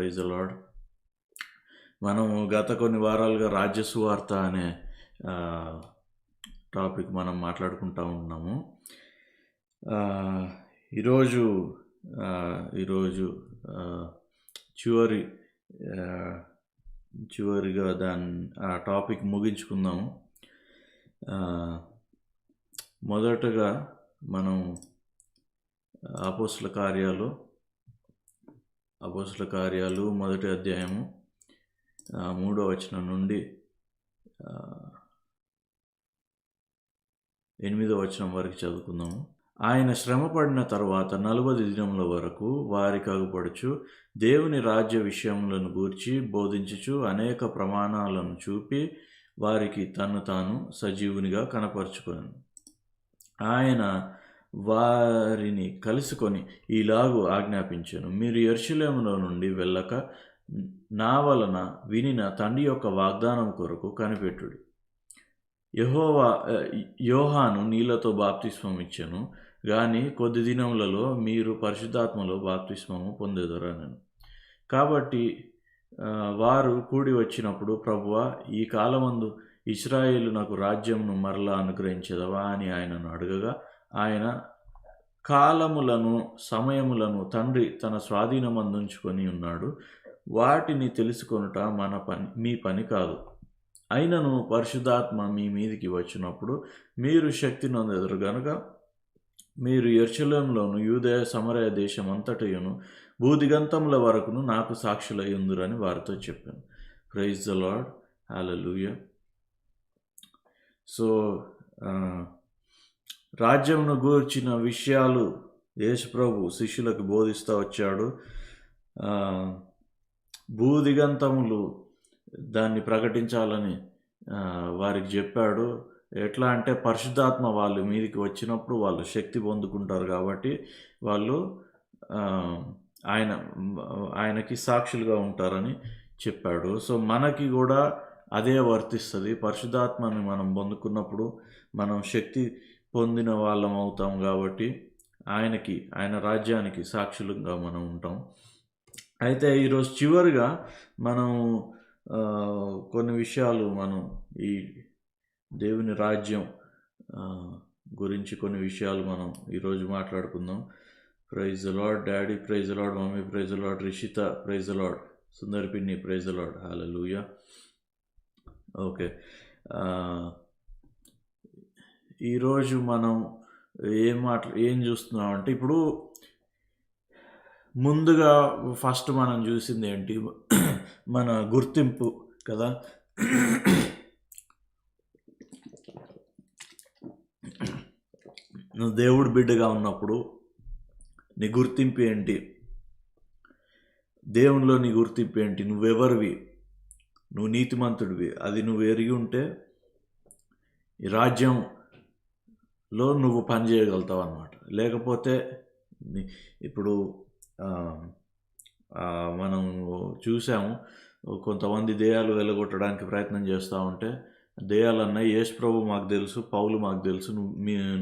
Praise the lord. మనము గత కొన్ని వారాలుగా రాజ్య సువార్త అనే టాపిక్ మనం మాట్లాడుకుంటూ ఉన్నాము. ఈరోజు చివరిగా ఆ టాపిక్ ముగించుకుందాము. మొదటగా మనం అపోస్తల కార్యాలు మొదటి అధ్యాయము 3వ వచనం నుండి 8వ వచనం వరకు చదువుకుందాము. ఆయన శ్రమపడిన తర్వాత 40 దినముల వరకు వారికి అగుపడుచు దేవుని రాజ్య విషయములను గూర్చి బోధించుచు అనేక ప్రమాణాలను చూపి వారికి తను తాను సజీవునిగా కనపరుచుకొనెను. ఆయన వారిని కలుసుకొని ఈలాగు ఆజ్ఞాపించెను, మీరు యెరూషలేములో నుండి వెళ్ళక నా వలన వినిన తండ్రి యొక్క వాగ్దానం కొరకు కనిపెట్టుడి. యోహాను నీళ్లతో బాప్తిస్మం ఇచ్చెను, గాని కొద్ది దినములలో మీరు పరిశుద్ధాత్మలో బాప్తిస్మము పొందెదరనెను. కాబట్టి వారు కూడి వచ్చినప్పుడు, ప్రభువా, ఈ కాలమందు ఇశ్రాయేలు నాకు రాజ్యంను మరలా అనుగ్రహించెదవా అని ఆయనను అడగగా, ఆయన కాలములను సమయములను తండ్రి తన స్వాధీనమందుంచుకొని ఉన్నాడు, వాటిని తెలుసుకొనుట మీ పని కాదు. అయినను పరిశుద్ధాత్మ మీ మీదికి వచ్చినప్పుడు మీరు శక్తి నొందెదరు గనుక మీరు యెరూషలేములోను యూదయ సమరయ దేశం అంతటయును భూదిగంతముల వరకును నాకు సాక్షులై ఉందురని వారితో చెప్పాను. Praise the Lord. Hallelujah. So రాజ్యమును గూర్చిన విషయాలు యేసుప్రభు శిష్యులకు బోధిస్తూ వచ్చాడు. భూదిగంతములు దాన్ని ప్రకటించాలని వారికి చెప్పాడు. ఎట్లా అంటే పరిశుద్ధాత్మ వాళ్ళు మీదికి వాళ్ళు శక్తి పొందుకుంటారు కాబట్టి వాళ్ళు ఆయనకి సాక్షులుగా ఉంటారని చెప్పాడు. సో మనకి కూడా అదే వర్తిస్తుంది. పరిశుద్ధాత్మని మనం పొందుకున్నప్పుడు మనం శక్తి పొందిన వాళ్ళం అవుతాం కాబట్టి ఆయన రాజ్యానికి సాక్షులుగా మనం ఉంటాం. అయితే ఈరోజు చివరిగా మనం కొన్ని విషయాలు మనం ఈ దేవుని రాజ్యం గురించి కొన్ని విషయాలు మనం ఈరోజు మాట్లాడుకుందాం. Praise the Lord daddy, praise the Lord mummy, praise the Lord Rishita, praise the Lord Sundari పిన్ని, praise the Lord. Hallelujah. Okay, ఈరోజు మనం ఏం చూస్తున్నాం అంటే, ఇప్పుడు ముందుగా ఫస్ట్ మనం చూసింది ఏంటి? మన గుర్తింపు కదా. నువ్వు దేవుడి బిడ్డగా ఉన్నప్పుడు నీ గుర్తింపు ఏంటి? దేవునిలో నీ గుర్తింపు ఏంటి? నువ్వెవరివి? నువ్వు నీతిమంతుడివి. అది నువ్వు ఎరిగి ఉంటే ఈ రాజ్యంలో నువ్వు పని చేయగలుగుతావు అన్నమాట. లేకపోతే ఇప్పుడు మనం చూసాము, కొంతమంది దెయ్యాలు వెళ్ళగొట్టడానికి ప్రయత్నం చేస్తూ ఉంటే, దెయ్యాలన్నా యేసు ప్రభు మాకు తెలుసు, పౌలు మాకు తెలుసు,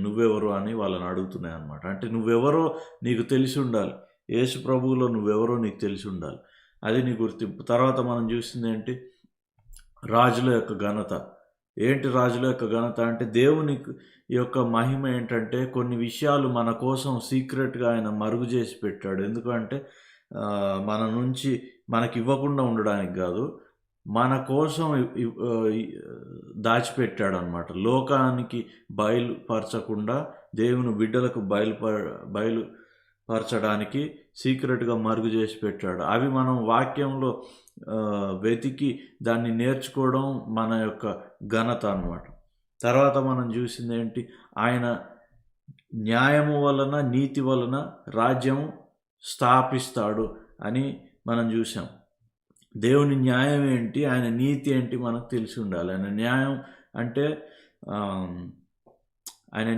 నువ్వెవరు అని వాళ్ళని అడుగుతున్నాయి అన్నమాట. అంటే నువ్వెవరో నీకు తెలిసి ఉండాలి. యేసు ప్రభువులో నువ్వెవరో నీకు తెలిసి ఉండాలి. అది నీ గుర్తింపు. తర్వాత మనం చూసింది ఏంటి? రాజుల యొక్క ఘనత. ఏంటి రాజుల యొక్క ఘనత అంటే, దేవుని యొక్క మహిమ ఏంటంటే, కొన్ని విషయాలు మన కోసం సీక్రెట్గా ఆయన మరుగు చేసి పెట్టాడు. ఎందుకంటే మన నుంచి మనకి ఇవ్వకుండా ఉండడానికి కాదు, మన కోసం దాచిపెట్టాడు అన్నమాట. లోకానికి బయలుపరచకుండా దేవుని బిడ్డలకు బయలుపరచడానికి సీక్రెట్గా మరుగు చేసి పెట్టాడు. అవి మనం వాక్యంలో వెతికి దాన్ని నేర్చుకోవడం మన యొక్క ఘనత అన్నమాట. తర్వాత మనం చూసింది ఏంటి? ఆయన న్యాయము వలన, నీతి వలన రాజ్యం స్థాపిస్తాడు అని మనం చూసాం. దేవుని న్యాయం ఏంటి, ఆయన నీతి ఏంటి మనకు తెలిసి ఉండాలి. ఆయన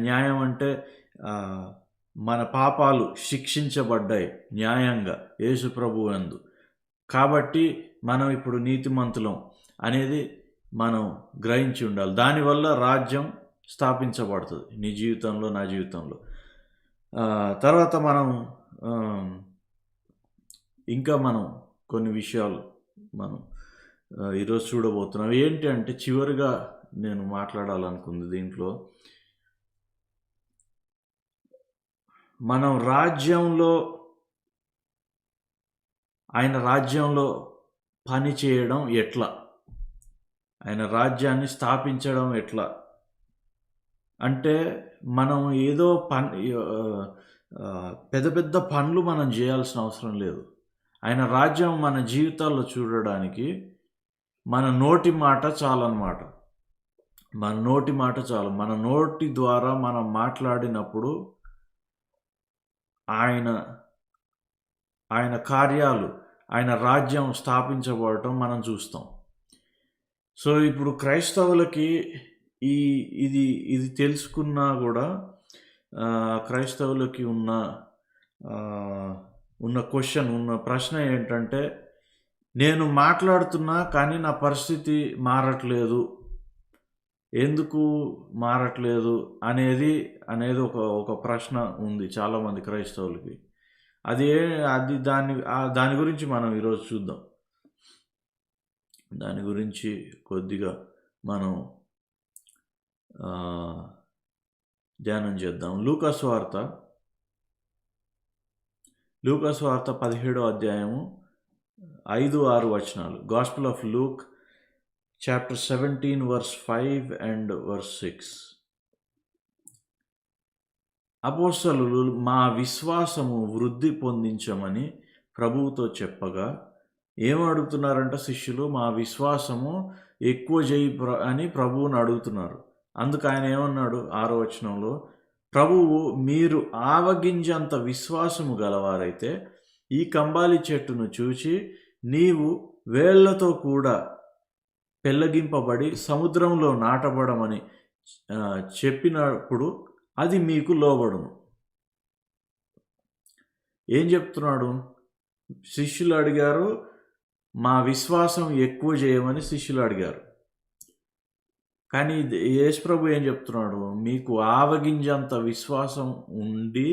న్యాయం అంటే మన పాపాలు శిక్షించబడ్డాయి న్యాయంగా యేసు ప్రభువు యందు. కాబట్టి మనం ఇప్పుడు నీతిమంతులం అనేది మనం గ్రహించి ఉండాలి. దానివల్ల రాజ్యం స్థాపించబడుతుంది నీ జీవితంలో, నా జీవితంలో. తర్వాత మనం ఇంకా కొన్ని విషయాలు మనం ఈరోజు చూడబోతున్నాం. ఏంటి అంటే చివరిగా నేను మాట్లాడాలనుకుంది దీంట్లో, మనం ఆయన రాజ్యంలో పని చేయడం ఎట్లా, ఆయన రాజ్యాన్ని స్థాపించడం ఎట్లా అంటే, మనం ఏదో పెద్ద పెద్ద పనులు మనం చేయాల్సిన అవసరం లేదు. ఆయన రాజ్యం మన జీవితాల్లో చూడడానికి మన నోటి మాట చాలన్నమాట. మన నోటి మాట చాలు. మన నోటి ద్వారా మనం మాట్లాడినప్పుడు ఆయన కార్యాలు, ఆయన రాజ్యం స్థాపించబడటం మనం చూస్తాం. సో ఇప్పుడు క్రైస్తవులకి ఇది తెలుసుకున్నా కూడా క్రైస్తవులకి ఉన్న ప్రశ్న ఏంటంటే, నేను మాట్లాడుతున్నా కానీ నా పరిస్థితి మారట్లేదు, ఎందుకు మారట్లేదు అనేది ఒక ప్రశ్న ఉంది చాలామంది క్రైస్తవులకి. దాని గురించి మనం ఈరోజు చూద్దాం. దాని గురించి కొద్దిగా మనం ధ్యానం చేద్దాం. లూకాసు వార్త 17వ అధ్యాయము 5-6 వచనాలు. Gospel of Luke chapter 17 verse 5 and verse 6. అపోస్తలులు మా విశ్వాసము వృద్ధి పొందించమని ప్రభువుతో చెప్పగా, ఏమడుగుతున్నారంట శిష్యులు? మా విశ్వాసము ఎక్కువ చేయి అని ప్రభువుని అడుగుతున్నారు. అందుకు ఆయన ఏమన్నాడు 6వ వచనంలో, ప్రభువు మీరు ఆవగింజంత విశ్వాసము గలవారైతే ఈ కంబాలి చెట్టును చూచి నీవు వేళ్లతో కూడా పెళ్ళగింపబడి సముద్రంలో నాటబడమని చెప్పినప్పుడు అది మీకు లోబడును. ఏం చెప్తున్నాడు? శిష్యులు అడిగారు, మా విశ్వాసం ఎక్కువ చేయమని శిష్యులు అడిగారు. కానీ యేసుప్రభు ఏం చెప్తున్నాడు? మీకు ఆవగింజంత విశ్వాసం ఉండి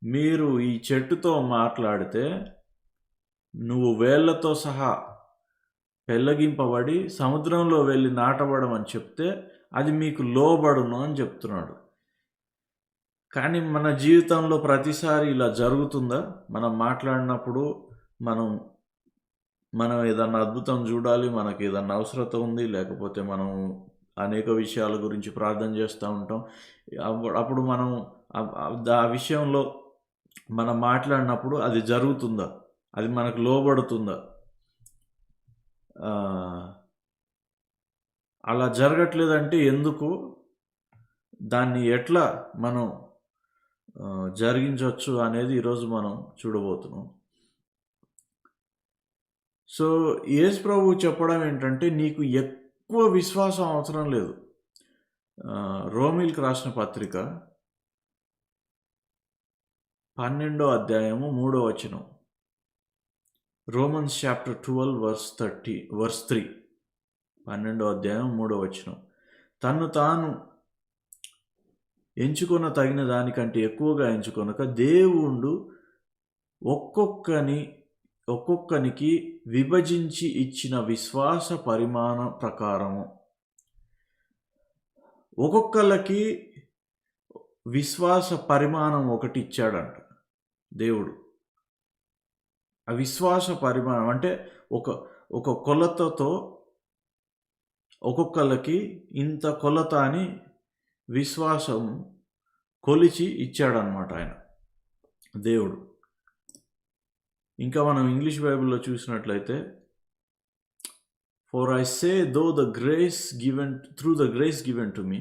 మీరు ఈ చెట్టుతో మాట్లాడితే, నువ్వు వేళ్లతో సహా పెళ్ళగింపబడి సముద్రంలో వెళ్ళి నాటబడమని చెప్తే అది మీకు లోబడును అని చెప్తున్నాడు. కానీ మన జీవితంలో ప్రతిసారి ఇలా జరుగుతుందా? మనం మాట్లాడినప్పుడు మనం ఏదన్నా అద్భుతం చూడాలి, మనకి ఏదన్నా అవసరత ఉంది, లేకపోతే మనం అనేక విషయాల గురించి ప్రార్థన చేస్తూ ఉంటాం. అప్పుడు మనం ఆ విషయంలో మనం మాట్లాడినప్పుడు అది జరుగుతుందా? అది మనకు లోబడుతుందా? అలా జరగట్లేదంటే ఎందుకు? దాన్ని ఎట్లా మనం జరిగించవచ్చు అనేది ఈరోజు మనం చూడబోతున్నాం. సో యేసు ప్రభువు చెప్పడం ఏంటంటే, నీకు ఎక్కువ విశ్వాసం అవసరం లేదు. రోమీలకు రాసిన పత్రిక 12వ అధ్యాయము 3వ వచనం. Romans chapter 12 verse 3. 12వ అధ్యాయం 3వ వచనం. తన్ను తాను ఎంచుకొన తగిన దానికంటే ఎక్కువగా ఎంచుకొనక దేవుడు ఒక్కొక్కనికి విభజించి ఇచ్చిన విశ్వాస పరిమాణం ప్రకారము. ఒక్కొక్కరికి విశ్వాస పరిమాణం ఒకటి ఇచ్చాడంట దేవుడు. ఆ విశ్వాస పరిమాణం అంటే ఒక కొలతతో ఒక్కొక్కరికి ఇంత కొలత అని విశ్వాసం కొలిచి ఇచ్చాడనమాట ఆయన దేవుడు. ఇంకా మనం ఇంగ్లీష్ బైబిల్లో చూసినట్లయితే, For I say, through the grace given to me,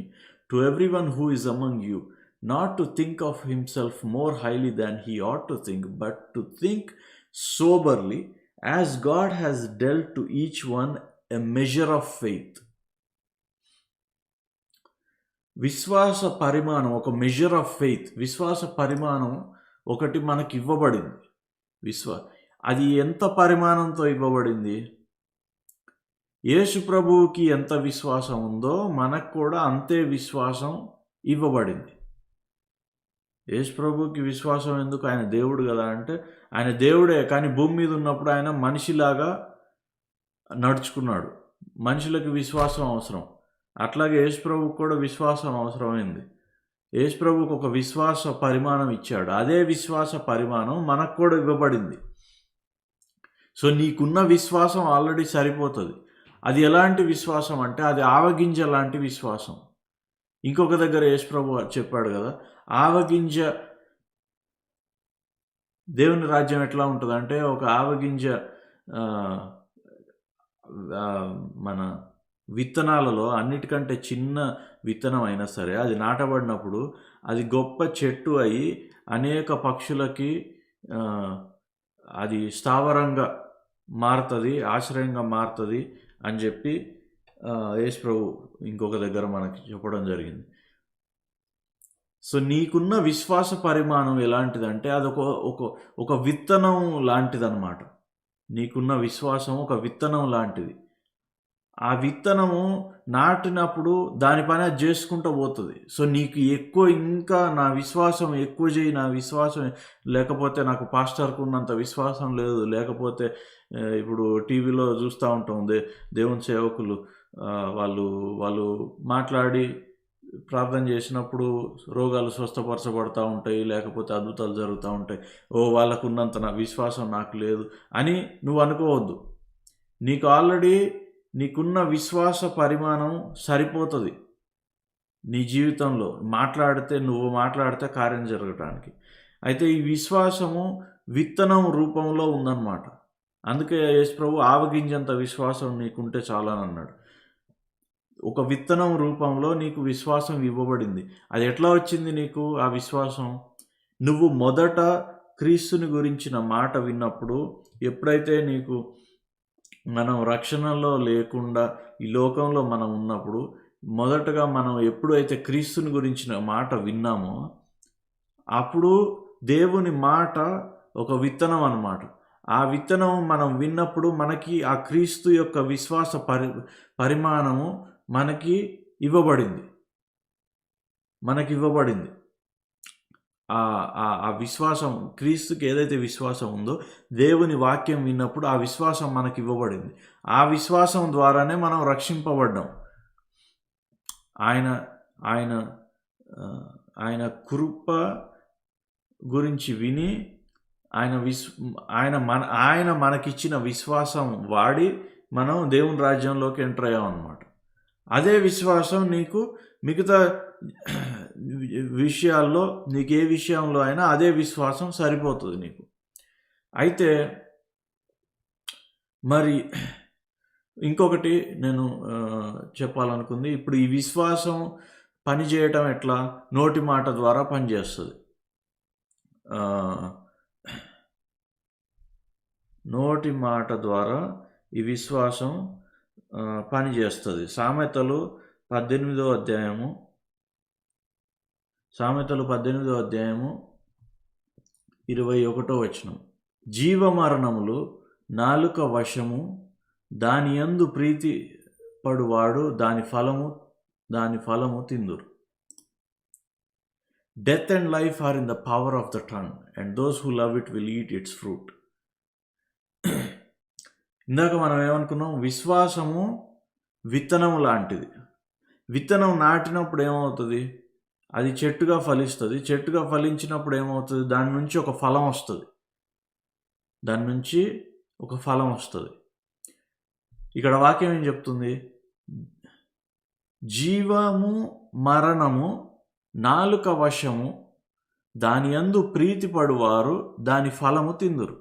to everyone who is among you, not to think of himself more highly than he ought to think, but to think soberly, as God has dealt to each one a measure of faith. విశ్వాస పరిమాణం, ఒక measure of faith, విశ్వాస పరిమాణం ఒకటి మనకి ఇవ్వబడింది. అది ఎంత పరిమాణంతో ఇవ్వబడింది? యేసు ప్రభువుకి ఎంత విశ్వాసం ఉందో మనకు కూడా అంతే విశ్వాసం ఇవ్వబడింది. యేసు ప్రభుకి విశ్వాసం ఎందుకు? ఆయన దేవుడు కదా అంటే, ఆయన దేవుడే, కానీ భూమి మీద ఉన్నప్పుడు ఆయన మనిషిలాగా నడుచుకున్నాడు. మనుషులకి విశ్వాసం అవసరం. అట్లాగే యేసు ప్రభుకి కూడా విశ్వాసం అవసరమైంది. యేసు ప్రభుకి ఒక విశ్వాస పరిమాణం ఇచ్చాడు. అదే విశ్వాస పరిమాణం మనకు కూడా ఇవ్వబడింది. సో నీకున్న విశ్వాసం ఆల్రెడీ సరిపోతుంది. అది ఎలాంటి విశ్వాసం అంటే అది ఆవగింజ లాంటి విశ్వాసం. ఇంకొక దగ్గర యేసు ప్రభు చెప్పాడు కదా, ఆవగింజ, దేవుని రాజ్యం ఎట్లా ఉంటుంది అంటే ఒక ఆవగింజ మన విత్తనాలలో అన్నిటికంటే చిన్న విత్తనం అయినా సరే అది నాటబడినప్పుడు అది గొప్ప చెట్టు అయి అనేక పక్షులకి అది స్థావరంగా మారుతుంది, ఆశ్రయంగా మారుతుంది అని చెప్పి యేసు ప్రభు ఇంకొక దగ్గర మనకి చెప్పడం జరిగింది. సో నీకున్న విశ్వాస పరిమాణం ఎలాంటిదంటే అది ఒక విత్తనం లాంటిదన్నమాట. నీకున్న విశ్వాసం ఒక విత్తనం లాంటిది. ఆ విత్తనము నాటినప్పుడు దాని పని అది చేసుకుంటూ పోతుంది. సో నీకు ఎక్కువ ఇంకా నా విశ్వాసం ఎక్కువ చేయి, నా విశ్వాసం లేకపోతే నాకు పాస్టర్కు ఉన్నంత విశ్వాసం లేదు, లేకపోతే ఇప్పుడు టీవీలో చూస్తూ ఉంటాం దేవుని సేవకులు వాళ్ళు మాట్లాడి ప్రార్థన చేసినప్పుడు రోగాలు స్వస్థపరచబడతా ఉంటాయి, లేకపోతే అద్భుతాలు జరుగుతూ ఉంటాయి. వాళ్ళకు ఉన్నంత నా విశ్వాసం నాకు లేదు అని నువ్వు అనుకోవద్దు. నీకు ఆల్రెడీ నీకున్న విశ్వాస పరిమాణం సరిపోతుంది నీ జీవితంలో. నువ్వు మాట్లాడితే కార్యం జరగటానికి. అయితే ఈ విశ్వాసము విత్తనం రూపంలో ఉందన్నమాట. అందుకే యేసు ప్రభు ఆవగింజంత విశ్వాసం నీకుంటే చాలని అన్నాడు. ఒక విత్తనం రూపంలో నీకు విశ్వాసం ఇవ్వబడింది. అది ఎట్లా వచ్చింది నీకు ఆ విశ్వాసం? నువ్వు మొదట క్రీస్తుని గురించిన మాట విన్నప్పుడు, ఎప్పుడైతే నీకు మనం రక్షణలో లేకుండా ఈ లోకంలో మనం ఉన్నప్పుడు మొదటగా మనం ఎప్పుడైతే క్రీస్తుని గురించిన మాట విన్నామో అప్పుడు దేవుని మాట ఒక విత్తనం అన్నమాట. ఆ విత్తనం మనం విన్నప్పుడు మనకి ఆ క్రీస్తు యొక్క విశ్వాస పరిమాణము మనకి ఇవ్వబడింది. ఆ విశ్వాసం, క్రీస్తుకి ఏదైతే విశ్వాసం ఉందో దేవుని వాక్యం విన్నప్పుడు ఆ విశ్వాసం మనకి ఇవ్వబడింది. ఆ విశ్వాసం ద్వారానే మనం రక్షింపబడ్డాం. ఆయన ఆయన ఆయన కృప గురించి విని ఆయన మనకిచ్చిన విశ్వాసం వాడి మనం దేవుని రాజ్యంలోకి ఎంటర్ అయ్యాం అన్నమాట. అదే విశ్వాసం నీకు మిగతా విషయాల్లో, నీకు ఏ విషయంలో అయినా అదే విశ్వాసం సరిపోతుంది నీకు. అయితే మరి ఇంకొకటి నేను చెప్పాలనుకుంది, ఇప్పుడు ఈ విశ్వాసం పనిచేయటం ఎట్లా? నోటి మాట ద్వారా పనిచేస్తుంది. నోటి మాట ద్వారా ఈ విశ్వాసం పనిచేస్తుంది. సామెతలు 18వ అధ్యాయము 21వ వచనం. జీవమరణములు నాలుక వశము, దాని యందు ప్రీతి పడువాడు దాని ఫలము తిందురు. Death and life are in the power of the tongue, and those who love it will eat its fruit. ఇందాక మనం ఏమనుకున్నాం? విశ్వాసము విత్తనం లాంటిది. విత్తనం నాటినప్పుడు ఏమవుతుంది? అది చెట్టుగా ఫలిస్తుంది. చెట్టుగా ఫలించినప్పుడు ఏమవుతుంది? దాని నుంచి ఒక ఫలం వస్తుంది. ఇక్కడ వాక్యం ఏం చెప్తుంది? జీవము మరణము నాలుక వశము, దాని యందు ప్రీతిపడువారు దాని ఫలము తిందురు.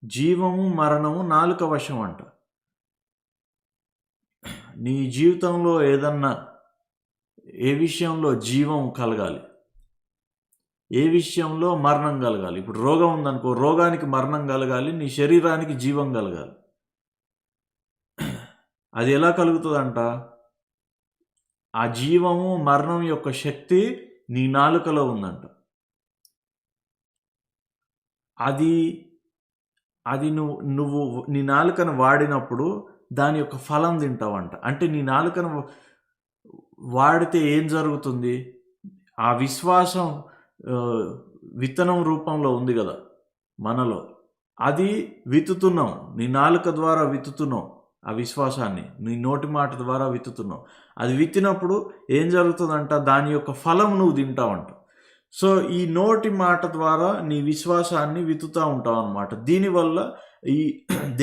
జీవము మరణము నాలుక వశం అంట. నీ జీవితంలో ఏ విషయంలో జీవం కలగాలి, ఏ విషయంలో మరణం కలగాలి? ఇప్పుడు రోగం ఉందనుకో, రోగానికి మరణం కలగాలి, నీ శరీరానికి జీవం కలగాలి. అది ఎలా కలుగుతుందంట? ఆ జీవము మరణం యొక్క శక్తి నీ నాలుకలో ఉందంట. అది నువ్వు నీ నాలుకను వాడినప్పుడు దాని యొక్క ఫలం తింటావంట. అంటే నీ నాలుకను వాడితే ఏం జరుగుతుంది? ఆ విశ్వాసం విత్తనం రూపంలో ఉంది కదా మనలో, అది విత్తుతున్నాం. నీ నాలుక ద్వారా విత్తుతున్నాం ఆ విశ్వాసాన్ని, నీ నోటి మాట ద్వారా విత్తుతున్నావు. అది విత్తినప్పుడు ఏం జరుగుతుందంట, దాని యొక్క ఫలం నువ్వు తింటావంట. సో ఈ నోటి మాట ద్వారా నీ విశ్వాసాన్ని విత్తుతూ ఉంటావు అన్నమాట. దీనివల్ల ఈ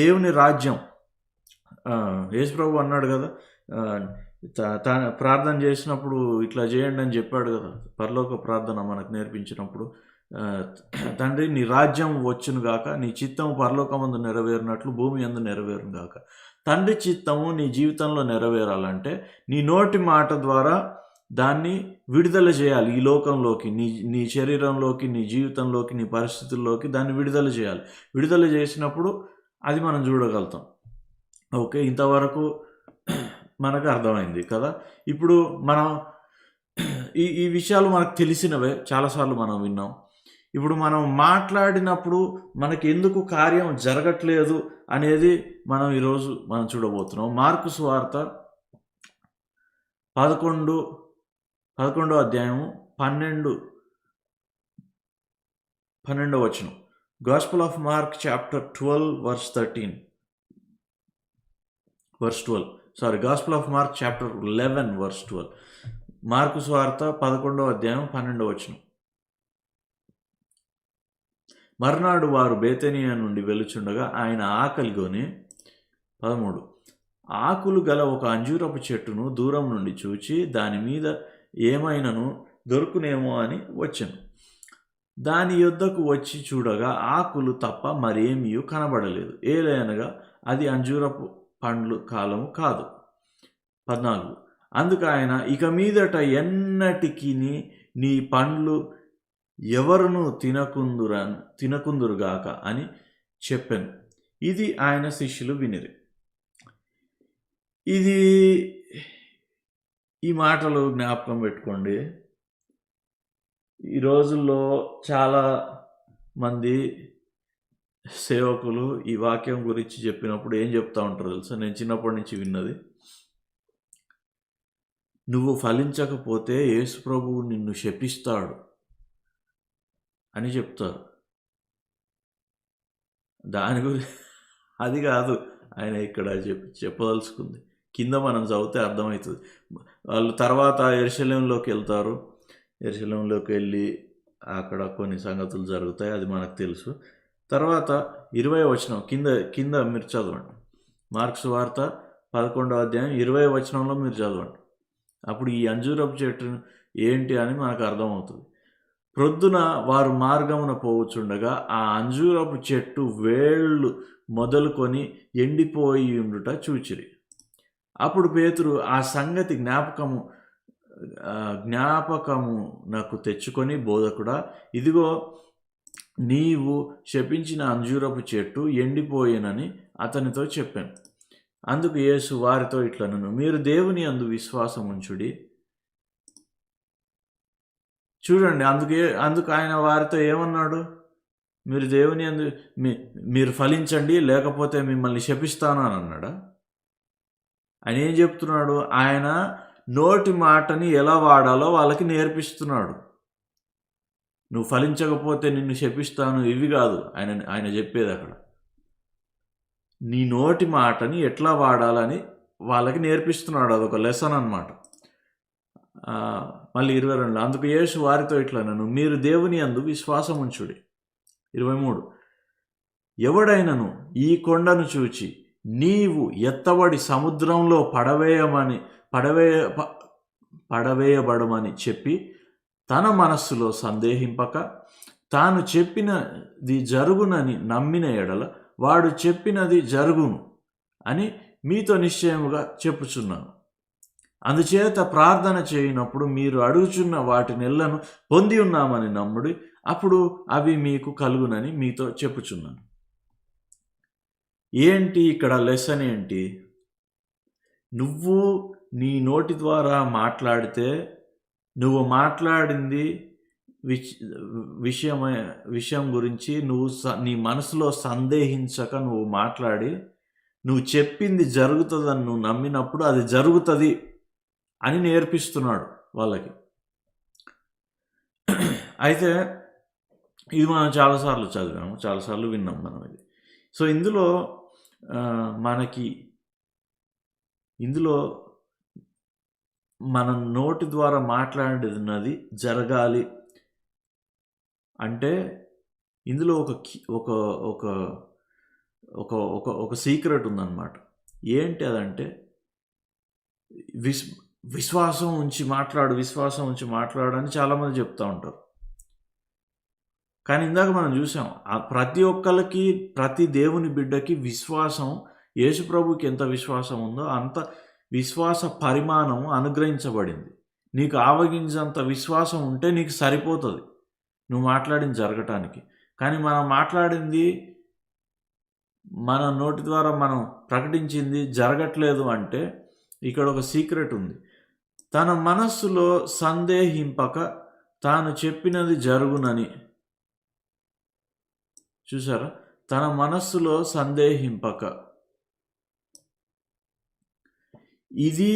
దేవుని రాజ్యం, యేసుప్రభు అన్నాడు కదా, ప్రార్థన చేసినప్పుడు ఇట్లా చేయండి అని చెప్పాడు కదా, పరలోక ప్రార్థన మనకు నేర్పించినప్పుడు, తండ్రి నీ రాజ్యం వచ్చును గాక, నీ చిత్తము పరలోకమందు నెరవేరినట్లు భూమి యందు నెరవేరును గాక. తండ్రి చిత్తము నీ జీవితంలో నెరవేరాలంటే నీ నోటి మాట ద్వారా దాన్ని విడుదల చేయాలి. ఈ లోకంలోకి, నీ శరీరంలోకి, నీ జీవితంలోకి, నీ పరిస్థితుల్లోకి దాన్ని విడుదల చేయాలి. విడుదల చేసినప్పుడు అది మనం చూడగలుగుతాం. ఓకే, ఇంతవరకు మనకు అర్థమైంది కదా. ఇప్పుడు మనం ఈ విషయాలు మనకు తెలిసినవే, చాలాసార్లు మనం విన్నాం. ఇప్పుడు మనం మాట్లాడినప్పుడు మనకి ఎందుకు కార్యం జరగట్లేదు అనేది మనం ఈరోజు చూడబోతున్నాం. మార్కు సువార్త 11వ అధ్యాయము 12వ వచనం. Gospel of Mark chapter 12 verse 13 verse 12 sorry gospel of Mark chapter 11 verse 12. మార్కు సువార్త 11వ అధ్యాయం 12వ వచనం. మర్నాడు వారు బేతనియా నుండి వెలుచుండగా ఆయన ఆకలిగొని 13 ఆకులు గల ఒక అంజూరపు చెట్టును దూరం నుండి చూచి దాని మీద ఏమైనను దొరుకునేమో అని వచ్చాను. దాని యొద్దకు వచ్చి చూడగా ఆకులు తప్ప మరేమీ కనబడలేదు. ఏలయనగా అది అంజూరపు పండ్లు కాలము కాదు. 14 అందుకు ఆయన, ఇక మీదట ఎన్నటికి నీ పండ్లు ఎవరును తినకుందురుగాక అని చెప్పాను. ఇది ఆయన శిష్యులు వినిరి. ఈ మాటలు జ్ఞాపకం పెట్టుకోండి. ఈ రోజుల్లో చాలా మంది సేవకులు ఈ వాక్యం గురించి చెప్పినప్పుడు ఏం చెప్తా ఉంటారు తెలుసా? నేను చిన్నప్పటి నుంచి విన్నది, నువ్వు ఫలించకపోతే యేసు ప్రభువు నిన్ను శపిస్తాడు అని చెప్తారు. దాని గురించి అది కాదు ఆయన ఇక్కడ చెప్పదలుచుకుంది. కింద మనం చదివితే అర్థమవుతుంది. వాళ్ళు తర్వాత యెరూషలేములోకి వెళ్తారు. యెరూషలేములోకి వెళ్ళి అక్కడ కొన్ని సంగతులు జరుగుతాయి, అది మనకు తెలుసు. తర్వాత 20వ వచనం కింద మీరు చదవండి. మార్కు సువార్త 11వ అధ్యాయం 20వ వచనంలో మీరు చదవండి. అప్పుడు ఈ అంజూరపు చెట్టు ఏంటి అని మనకు అర్థమవుతుంది. ప్రొద్దున వారు మార్గమున పోవచ్చుండగా ఆ అంజూరపు చెట్టు వేళ్ళు మొదలుకొని ఎండిపోయి ఉండుట చూచిరి. అప్పుడు పేతురు ఆ సంగతి జ్ఞాపకము నాకు తెచ్చుకొని, బోధకుడా, ఇదిగో నీవు శపించిన అంజూరపు చెట్టు ఎండిపోయేనని అతనితో చెప్పాను. అందుకు యేసు వారితో ఇట్లనెను, మీరు దేవుని యందు విశ్వాసం ఉంచుడి. చూడండి, అందుకు ఆయన వారితో ఏమన్నాడు? మీరు దేవుని యందు మీరు ఫలించండి, లేకపోతే మిమ్మల్ని శపిస్తాను అని అన్నాడా? ఆయన ఏం చెప్తున్నాడు? ఆయన నోటి మాటని ఎలా వాడాలో వాళ్ళకి నేర్పిస్తున్నాడు. నువ్వు ఫలించకపోతే నిన్ను శపిస్తాను, ఇవి కాదు ఆయన చెప్పేది. అక్కడ నీ నోటి మాటని ఎట్లా వాడాలని వాళ్ళకి నేర్పిస్తున్నాడు. అదొక లెసన్ అన్నమాట. మళ్ళీ 22 అందుకు యేసు వారితో ఇట్లనెను, మీరు దేవుని యందు విశ్వాసం ఉంచుడి. 23 ఎవడైనను ఈ కొండను చూచి నీవు ఎత్తబడి సముద్రంలో పడవేయబడమని చెప్పి తన మనస్సులో సందేహింపక తాను చెప్పినది జరుగునని నమ్మిన ఎడల వాడు చెప్పినది జరుగును అని మీతో నిశ్చయముగా చెప్పుచున్నాను. అందుచేత ప్రార్థన చేయనప్పుడు మీరు అడుగుచున్న వాటినెల్లను పొంది ఉన్నామని నమ్ముడి, అప్పుడు అవి మీకు కలుగునని మీతో చెప్పుచున్నాను. ఏంటి ఇక్కడ లెసన్ ఏంటి? నువ్వు నీ నోటి ద్వారా మాట్లాడితే, నువ్వు మాట్లాడింది విషయం గురించి నీ మనసులో సందేహించక నువ్వు మాట్లాడి, నువ్వు చెప్పింది జరుగుతుందని నువ్వు నమ్మినప్పుడు అది జరుగుతుంది అని నేర్పిస్తున్నాడు వాళ్ళకి. అయితే ఇది మనం చాలాసార్లు చదివాము, చాలాసార్లు విన్నాం మనం ఇది. సో ఇందులో మన నోటి ద్వారా మాట్లాడినది జరగాలి అంటే ఇందులో ఒక ఒక ఒక ఒక ఒక సీక్రెట్ ఉందన్నమాట. ఏంటి అదంటే విశ్వాసం ఉంచి మాట్లాడు అని చాలామంది చెప్తూ ఉంటారు. కానీ ఇందాక మనం చూసాం ప్రతి ఒక్కరికి, ప్రతి దేవుని బిడ్డకి విశ్వాసం, యేసుప్రభుకి ఎంత విశ్వాసం ఉందో అంత విశ్వాస పరిమాణం అనుగ్రహించబడింది. నీకు ఆవగించంత విశ్వాసం ఉంటే నీకు సరిపోతుంది నువ్వు మాట్లాడింది జరగటానికి. కానీ మనం మాట్లాడింది, మన నోటి ద్వారా మనం ప్రకటించింది జరగట్లేదు అంటే ఇక్కడ ఒక సీక్రెట్ ఉంది. తన మనస్సులో సందేహింపక తాను చెప్పినది జరుగునని. చూసారా? తన మనస్సులో సందేహింపక, ఇది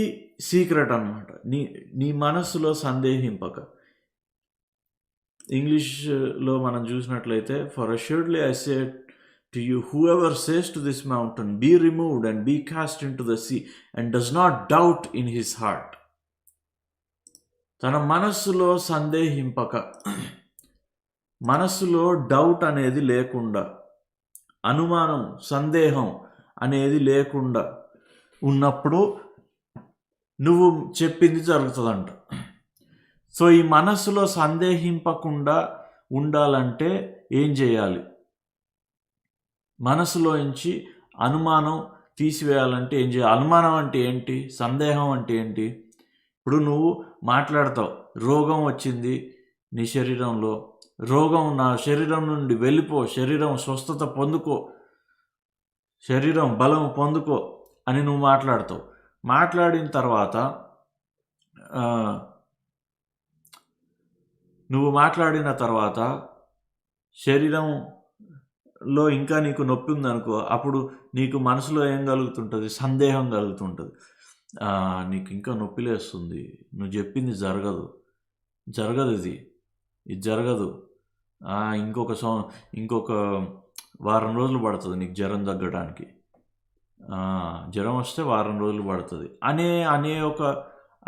సీక్రెట్ అన్నమాట. నీ మనస్సులో సందేహింపక. ఇంగ్లీష్లో మనం చూసినట్లయితే, for assuredly I say to you, whoever says to this mountain be removed and be cast into the sea and does not doubt in his heart. తన మనస్సులో సందేహింపక, మనస్సులో డౌట్ అనేది లేకుండా, అనుమానం, సందేహం అనేది లేకుండా ఉన్నప్పుడు నువ్వు చెప్పింది జరుగుతుందంట. సో ఈ మనస్సులో సందేహింపకుండా ఉండాలంటే ఏం చేయాలి? మనసులోంచి అనుమానం తీసివేయాలంటే ఏం చేయాలి? అనుమానం అంటే ఏంటి? సందేహం అంటే ఏంటి? ఇప్పుడు నువ్వు మాట్లాడతావు, రోగం వచ్చింది నీ శరీరంలో, రోగం నా శరీరం నుండి వెళ్ళిపో, శరీరం స్వస్థత పొందుకో, శరీరం బలం పొందుకో అని నువ్వు మాట్లాడతావు. మాట్లాడిన తర్వాత శరీరంలో ఇంకా నీకు నొప్పి ఉందనుకో, అప్పుడు నీకు మనసులో ఏం కలుగుతుంటుంది? సందేహం కలుగుతుంటుంది. నీకు ఇంకా నొప్పి లేస్తుంది, నువ్వు చెప్పింది జరగదు, ఇది జరగదు, ఇంకొక వారం రోజులు పడుతుంది నీకు జ్వరం తగ్గడానికి, జ్వరం వస్తే వారం రోజులు పడుతుంది అనే ఒక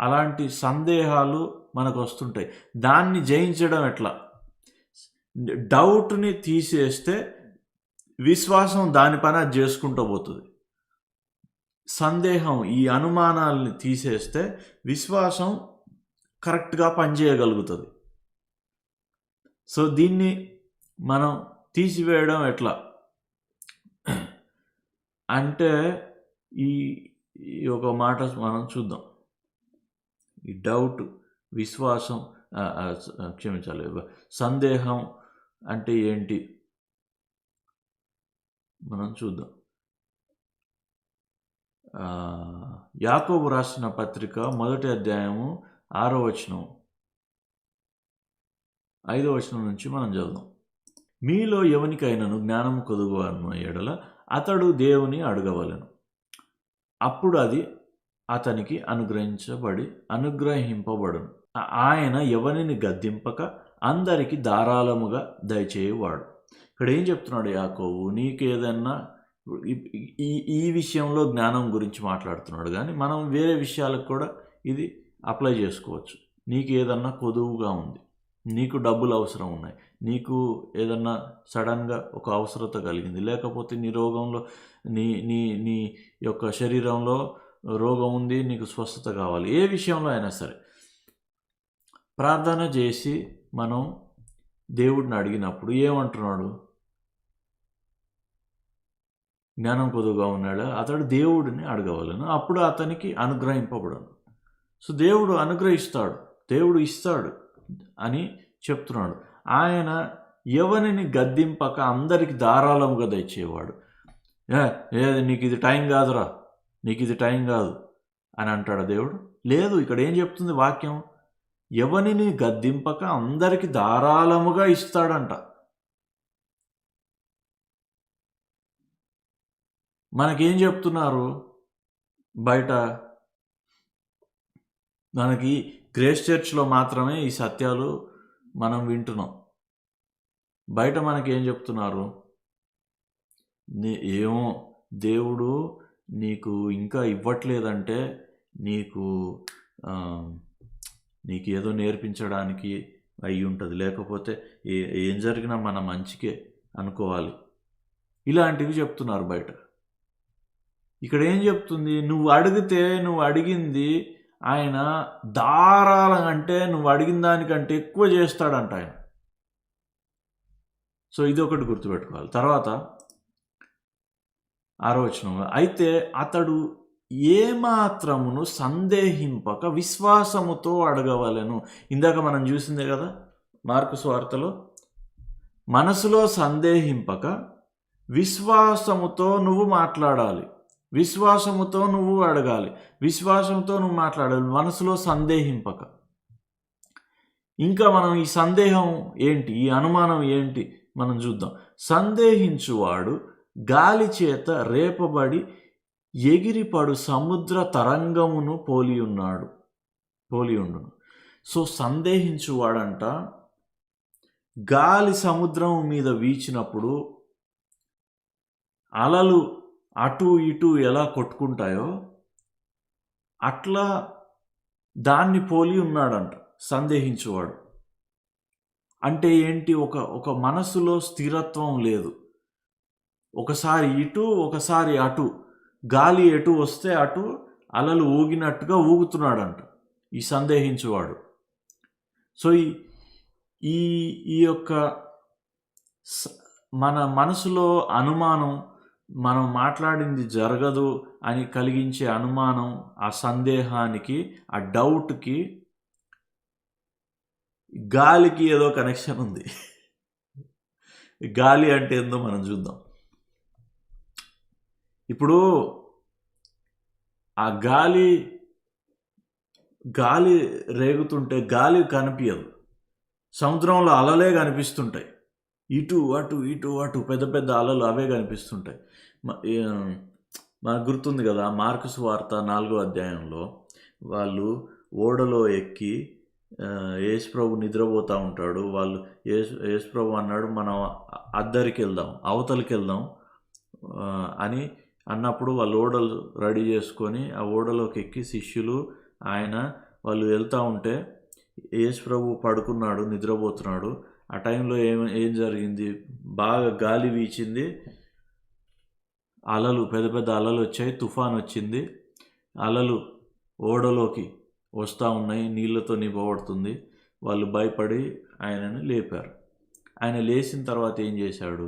అలాంటి సందేహాలు మనకు వస్తుంటాయి. దాన్ని జయించడం ఎట్లా? డౌట్ని తీసేస్తే విశ్వాసం దాని పని అది చేసుకుంటూ పోతుంది. సందేహం, ఈ అనుమానాలని తీసేస్తే విశ్వాసం కరెక్ట్గా పనిచేయగలుగుతుంది. సో దీన్ని మనం తీసివేయడం ఎట్లా అంటే ఈ ఒక మాట మనం చూద్దాం. ఈ డౌట్, విశ్వాసం, క్షమించాలి, సందేహం అంటే ఏంటి మనం చూద్దాం. యాకోబు రాసిన పత్రిక 1వ అధ్యాయము 6వ వచనం, 5వ వచనం నుంచి మనం చదువుదాం. మీలో ఎవనికైనాను జ్ఞానము కొదుగువను ఎడల అతడు దేవుని అడగవలెను, అప్పుడు అది అతనికి అనుగ్రహింపబడును. ఆయన ఎవరిని గద్దింపక అందరికి ధారాళముగా దయచేయవాడు. ఇక్కడ ఏం చెప్తున్నాడు యాకోబు? నీకేదన్నా ఈ విషయంలో జ్ఞానం గురించి మాట్లాడుతున్నాడు, కానీ మనం వేరే విషయాలకు కూడా ఇది అప్లై చేసుకోవచ్చు. నీకు ఏదన్నా కొదువుగా ఉంది, నీకు డబ్బులు అవసరం ఉన్నాయి, నీకు ఏదన్నా సడన్గా ఒక అవసరత కలిగింది, లేకపోతే నీ రోగంలో నీ యొక్క శరీరంలో రోగం ఉంది, నీకు స్వస్థత కావాలి, ఏ విషయంలో అయినా సరే ప్రార్థన చేసి మనం దేవుడిని అడిగినప్పుడు ఏమంటున్నాడు? జ్ఞానం కొద్దుగా ఉన్నాడా అతడు దేవుడిని అడగవలను, అప్పుడు అతనికి అనుగ్రహింపబడను. సో దేవుడు అనుగ్రహిస్తాడు, దేవుడు ఇస్తాడు అని చెప్తున్నాడు. ఆయన ఎవరిని గద్దింపక అందరికి ధారాళముగా దయచేవాడు. నీకు ఇది టైం కాదురా, నీకు ఇది టైం కాదు అని అంటాడు దేవుడు? లేదు. ఇక్కడ ఏం చెప్తుంది వాక్యం? ఎవరిని గద్దింపక అందరికి ధారాళముగా ఇస్తాడంట. మనకేం చెప్తున్నారు బయట? మనకి గ్రేస్ చర్చ్లో మాత్రమే ఈ సత్యాలు మనం వింటున్నాం. బయట మనకేం చెప్తున్నారు? ఏమో దేవుడు నీకు ఇంకా ఇవ్వట్లేదంటే నీకు నీకు ఏదో నేర్పించడానికి అయి ఉంటుంది, లేకపోతే ఏం జరిగినా మన మంచికే అనుకోవాలి, ఇలాంటివి చెప్తున్నారు బయట. ఇక్కడ ఏం చెప్తుంది? నువ్వు అడిగింది ఆయన ధారాళంగా, అంటే నువ్వు అడిగిన దానికంటే ఎక్కువ చేస్తాడంట ఆయన. సో ఇది ఒకటి గుర్తుపెట్టుకోవాలి. తర్వాత 6వ వచనంలో, అయితే అతడు ఏమాత్రమును సందేహింపక విశ్వాసముతో అడగవలెను. ఇందాక మనం చూసిందే కదా మార్కు సువార్తలో, మనసులో సందేహింపక విశ్వాసముతో నువ్వు మాట్లాడాలి, విశ్వాసముతో నువ్వు అడగాలి, విశ్వాసంతో నువ్వు మాట్లాడాలి, మనసులో సందేహింపక. ఇంకా మనం ఈ సందేహం ఏంటి, ఈ అనుమానం ఏంటి మనం చూద్దాం. సందేహించువాడు గాలి చేత రేపబడి ఎగిరిపడు సముద్ర తరంగమును పోలియుండును. సో సందేహించువాడంట గాలి సముద్రం మీద వీచినప్పుడు అలలు అటు ఇటు ఎలా కొట్టుకుంటాయో అట్లా దాన్ని పోలి ఉన్నాడంట సందేహించువాడు. అంటే ఏంటి? ఒక మనసులో స్థిరత్వం లేదు, ఒకసారి ఇటు ఒకసారి అటు, గాలి ఎటు వస్తే అటు అలలు ఊగినట్టుగా ఊగుతున్నాడంట ఈ సందేహించువాడు. సో ఈ యొక్క మన మనసులో అనుమానం, మనం మాట్లాడింది జరగదు అని కలిగించే అనుమానం, ఆ సందేహానికి, ఆ డౌట్కి గాలికి ఏదో కనెక్షన్ ఉంది. గాలి అంటే ఏందో మనం చూద్దాం. ఇప్పుడు ఆ గాలి రేగుతుంటే గాలి కనిపించదు, సముద్రంలో అలలే కనిపిస్తుంటాయి, ఇటు అటు ఇటు అటు పెద్ద పెద్ద అలలు అవే కనిపిస్తుంటాయి. మనకు గుర్తుంది కదా మార్కు సువార్త 4వ అధ్యాయంలో వాళ్ళు ఓడలో ఎక్కి యేసుప్రభు నిద్రపోతూ ఉంటాడు. వాళ్ళు యేసుప్రభు అన్నాడు, మనం అద్దరికి వెళ్దాం, అవతలికి వెళ్దాం అని అన్నప్పుడు వాళ్ళు ఓడలు రెడీ చేసుకొని ఆ ఓడలోకి ఎక్కి శిష్యులు వాళ్ళు వెళ్తూ ఉంటే యేసుప్రభు పడుకున్నాడు, నిద్రపోతున్నాడు. ఆ టైంలో ఏం జరిగింది? బాగా గాలి వీచింది, అలలు, పెద్ద పెద్ద అలలు వచ్చాయి, తుఫాన్ వచ్చింది, అలలు ఓడలోకి వస్తూ ఉన్నాయి, నీళ్ళతో నింపబడుతుంది. వాళ్ళు భయపడి ఆయనని లేపారు. ఆయన లేచిన తర్వాత ఏం చేశాడు?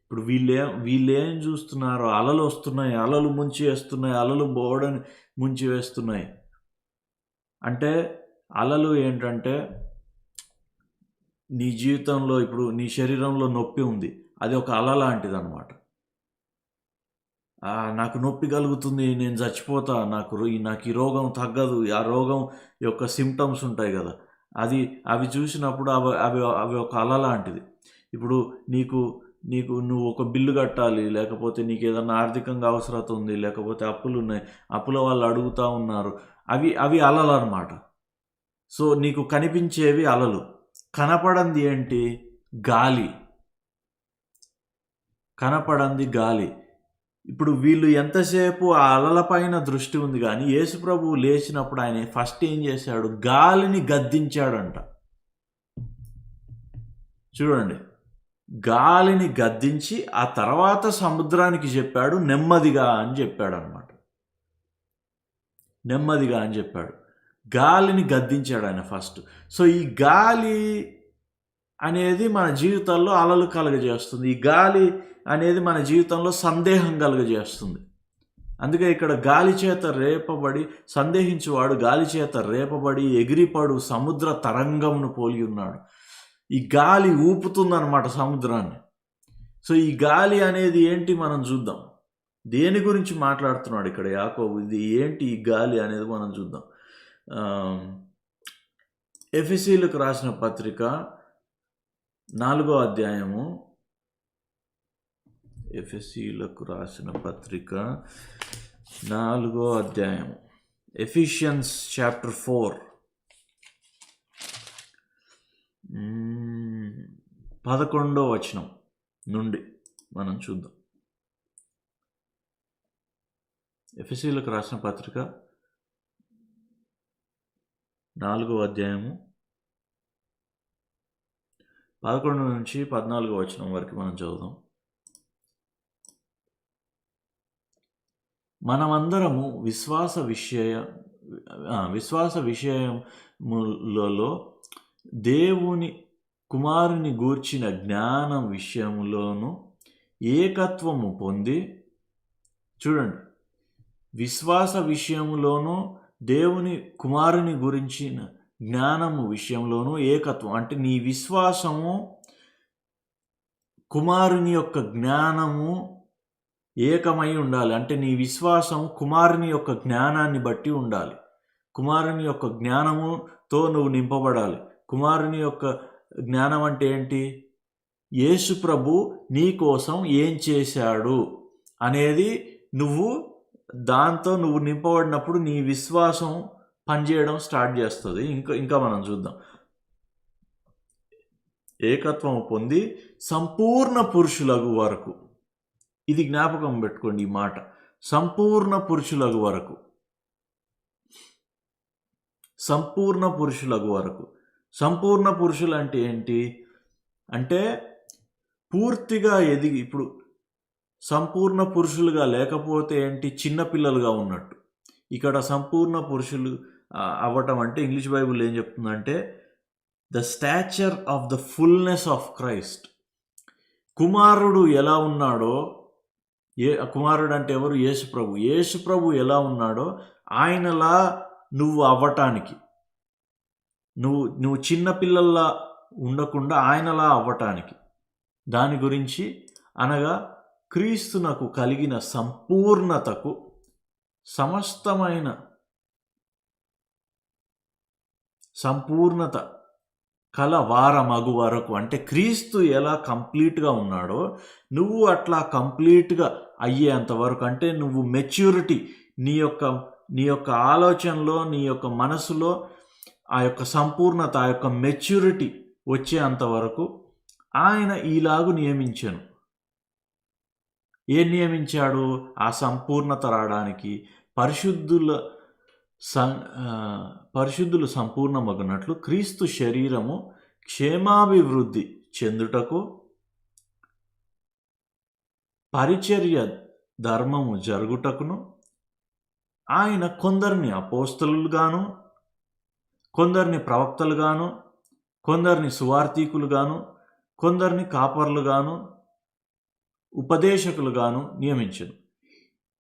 ఇప్పుడు వీళ్ళేం చూస్తున్నారు? అలలు వస్తున్నాయి, అలలు ముంచి వేస్తున్నాయి, అలలు ఓడని ముంచి వేస్తున్నాయి. అంటే అలలు ఏంటంటే నీ జీవితంలో ఇప్పుడు నీ శరీరంలో నొప్పి ఉంది, అది ఒక అల లాంటిది అనమాట. నాకు నొప్పి కలుగుతుంది, నేను చచ్చిపోతా, నాకు ఈ రోగం తగ్గదు, ఆ రోగం యొక్క సిమ్టమ్స్ ఉంటాయి కదా, అవి చూసినప్పుడు అవి ఒక అల లాంటిది. ఇప్పుడు నువ్వు ఒక బిల్లు కట్టాలి, లేకపోతే నీకు ఏదన్నా ఆర్థికంగా అవసరత ఉంది, లేకపోతే అప్పులు ఉన్నాయి, అప్పుల వాళ్ళు అడుగుతూ ఉన్నారు, అవి అలలు అనమాట. సో నీకు కనిపించేవి అలలు, కనపడంది ఏంటి? గాలి, కనపడంది గాలి. ఇప్పుడు వీళ్ళు ఎంతసేపు ఆ అలల పైన దృష్టి ఉంది, కానీ యేసుప్రభువు లేచినప్పుడు ఆయన ఫస్ట్ ఏం చేశాడు? గాలిని గద్దించాడంట. చూడండి, గాలిని గద్దించి ఆ తర్వాత సముద్రానికి చెప్పాడు నెమ్మదిగా అని చెప్పాడు అనమాట. నెమ్మదిగా అని చెప్పాడు, గాలిని గద్దించాడు ఆయన ఫస్ట్. సో ఈ గాలి అనేది మన జీవితాల్లో అలలు కలగజేస్తుంది, ఈ గాలి అనేది మన జీవితంలో సందేహం కలుగజేస్తుంది. అందుకే ఇక్కడ గాలి చేత రేపబడి, సందేహించువాడు గాలి చేత రేపబడి ఎగిరిపడు సముద్ర తరంగమును పోలి ఉన్నాడు. ఈ గాలి ఊపుతుందన్నమాట సముద్రాన్ని. సో ఈ గాలి అనేది ఏంటి మనం చూద్దాం. దేని గురించి మాట్లాడుతున్నాడు ఇక్కడ యాకోబు? ఇది ఏంటి ఈ గాలి అనేది మనం చూద్దాం. ఎఫెసీయులకు రాసిన పత్రిక 4వ అధ్యాయము, ఎఫెసీయులకు రాసిన పత్రిక 4వ అధ్యాయము, ఎఫిషియన్స్ చాప్టర్ 4 11వ వచనం నుండి మనం చూద్దాం. ఎఫెసీయులకు రాసిన పత్రిక 4వ అధ్యాయము 11 నుంచి 14వ వచనం వరకు మనం చదువుదాం. మనమందరము విశ్వాస విషయములలో దేవుని కుమారుని గూర్చిన జ్ఞానం విషయములోను ఏకత్వము పొంది, చూడండి, విశ్వాస విషయంలోనూ దేవుని కుమారుని గురించిన జ్ఞానము విషయంలోనూ ఏకత్వం, అంటే నీ విశ్వాసము కుమారుని యొక్క జ్ఞానము ఏకమై ఉండాలి. అంటే నీ విశ్వాసం కుమారుని యొక్క జ్ఞానాన్ని బట్టి ఉండాలి. కుమారుని యొక్క జ్ఞానముతో నువ్వు నింపబడాలి. కుమారుని యొక్క జ్ఞానం అంటే ఏంటి? యేసు ప్రభు నీ కోసం ఏం చేశాడు అనేది దాంతో నువ్వు నింపబడినప్పుడు నీ విశ్వాసం పనిచేయడం స్టార్ట్ చేస్తుంది. ఇంకా మనం చూద్దాం. ఏకత్వం పొంది సంపూర్ణ పురుషులగు వరకు, ఇది జ్ఞాపకం పెట్టుకోండి ఈ మాట, సంపూర్ణ పురుషులగు వరకు. సంపూర్ణ పురుషులకు వరకు. సంపూర్ణ పురుషులు అంటే ఏంటి? అంటే పూర్తిగా ఎదిగి, ఇప్పుడు సంపూర్ణ పురుషులుగా లేకపోతే ఏంటి? చిన్నపిల్లలుగా ఉన్నట్టు. ఇక్కడ సంపూర్ణ పురుషులు అవ్వటం అంటే ఇంగ్లీష్ బైబిల్ ఏం చెప్తుందంటే the స్టాచర్ of the fullness of Christ. కుమారుడు ఎలా ఉన్నాడో, కుమారుడు అంటే ఎవరు? యేసు ప్రభు. యేసు ప్రభు ఎలా ఉన్నాడో ఆయనలా నువ్వు అవ్వటానికి, నువ్వు చిన్నపిల్లల్లా ఉండకుండా ఆయనలా అవ్వటానికి, దాని గురించి, అనగా క్రీస్తునకు కలిగిన సంపూర్ణతకు సమస్తమైన సంపూర్ణత కలవారమగు వరకు, అంటే క్రీస్తు ఎలా కంప్లీట్గా ఉన్నాడో నువ్వు అట్లా కంప్లీట్గా అయ్యేంత వరకు, అంటే నువ్వు మెచ్యూరిటీ, నీ యొక్క ఆలోచనలో, నీ యొక్క మనసులో ఆ యొక్క సంపూర్ణత, ఆ యొక్క మెచ్యూరిటీ వచ్చేంత వరకు ఆయన ఈలాగు నియమించాను. ఏం నియమించాడు? ఆ సంపూర్ణత రావడానికి పరిశుద్ధులు సంపూర్ణమగునట్లు క్రీస్తు శరీరము క్షేమాభివృద్ధి చెందుటకు పరిచర్య ధర్మము జరుగుటకును ఆయన కొందరిని అపోస్తలుగాను, కొందరిని ప్రవక్తలుగాను, కొందరిని సువార్తీకులుగాను, కొందరిని కాపర్లుగాను, ఉపదేశకులుగాను నియమించను.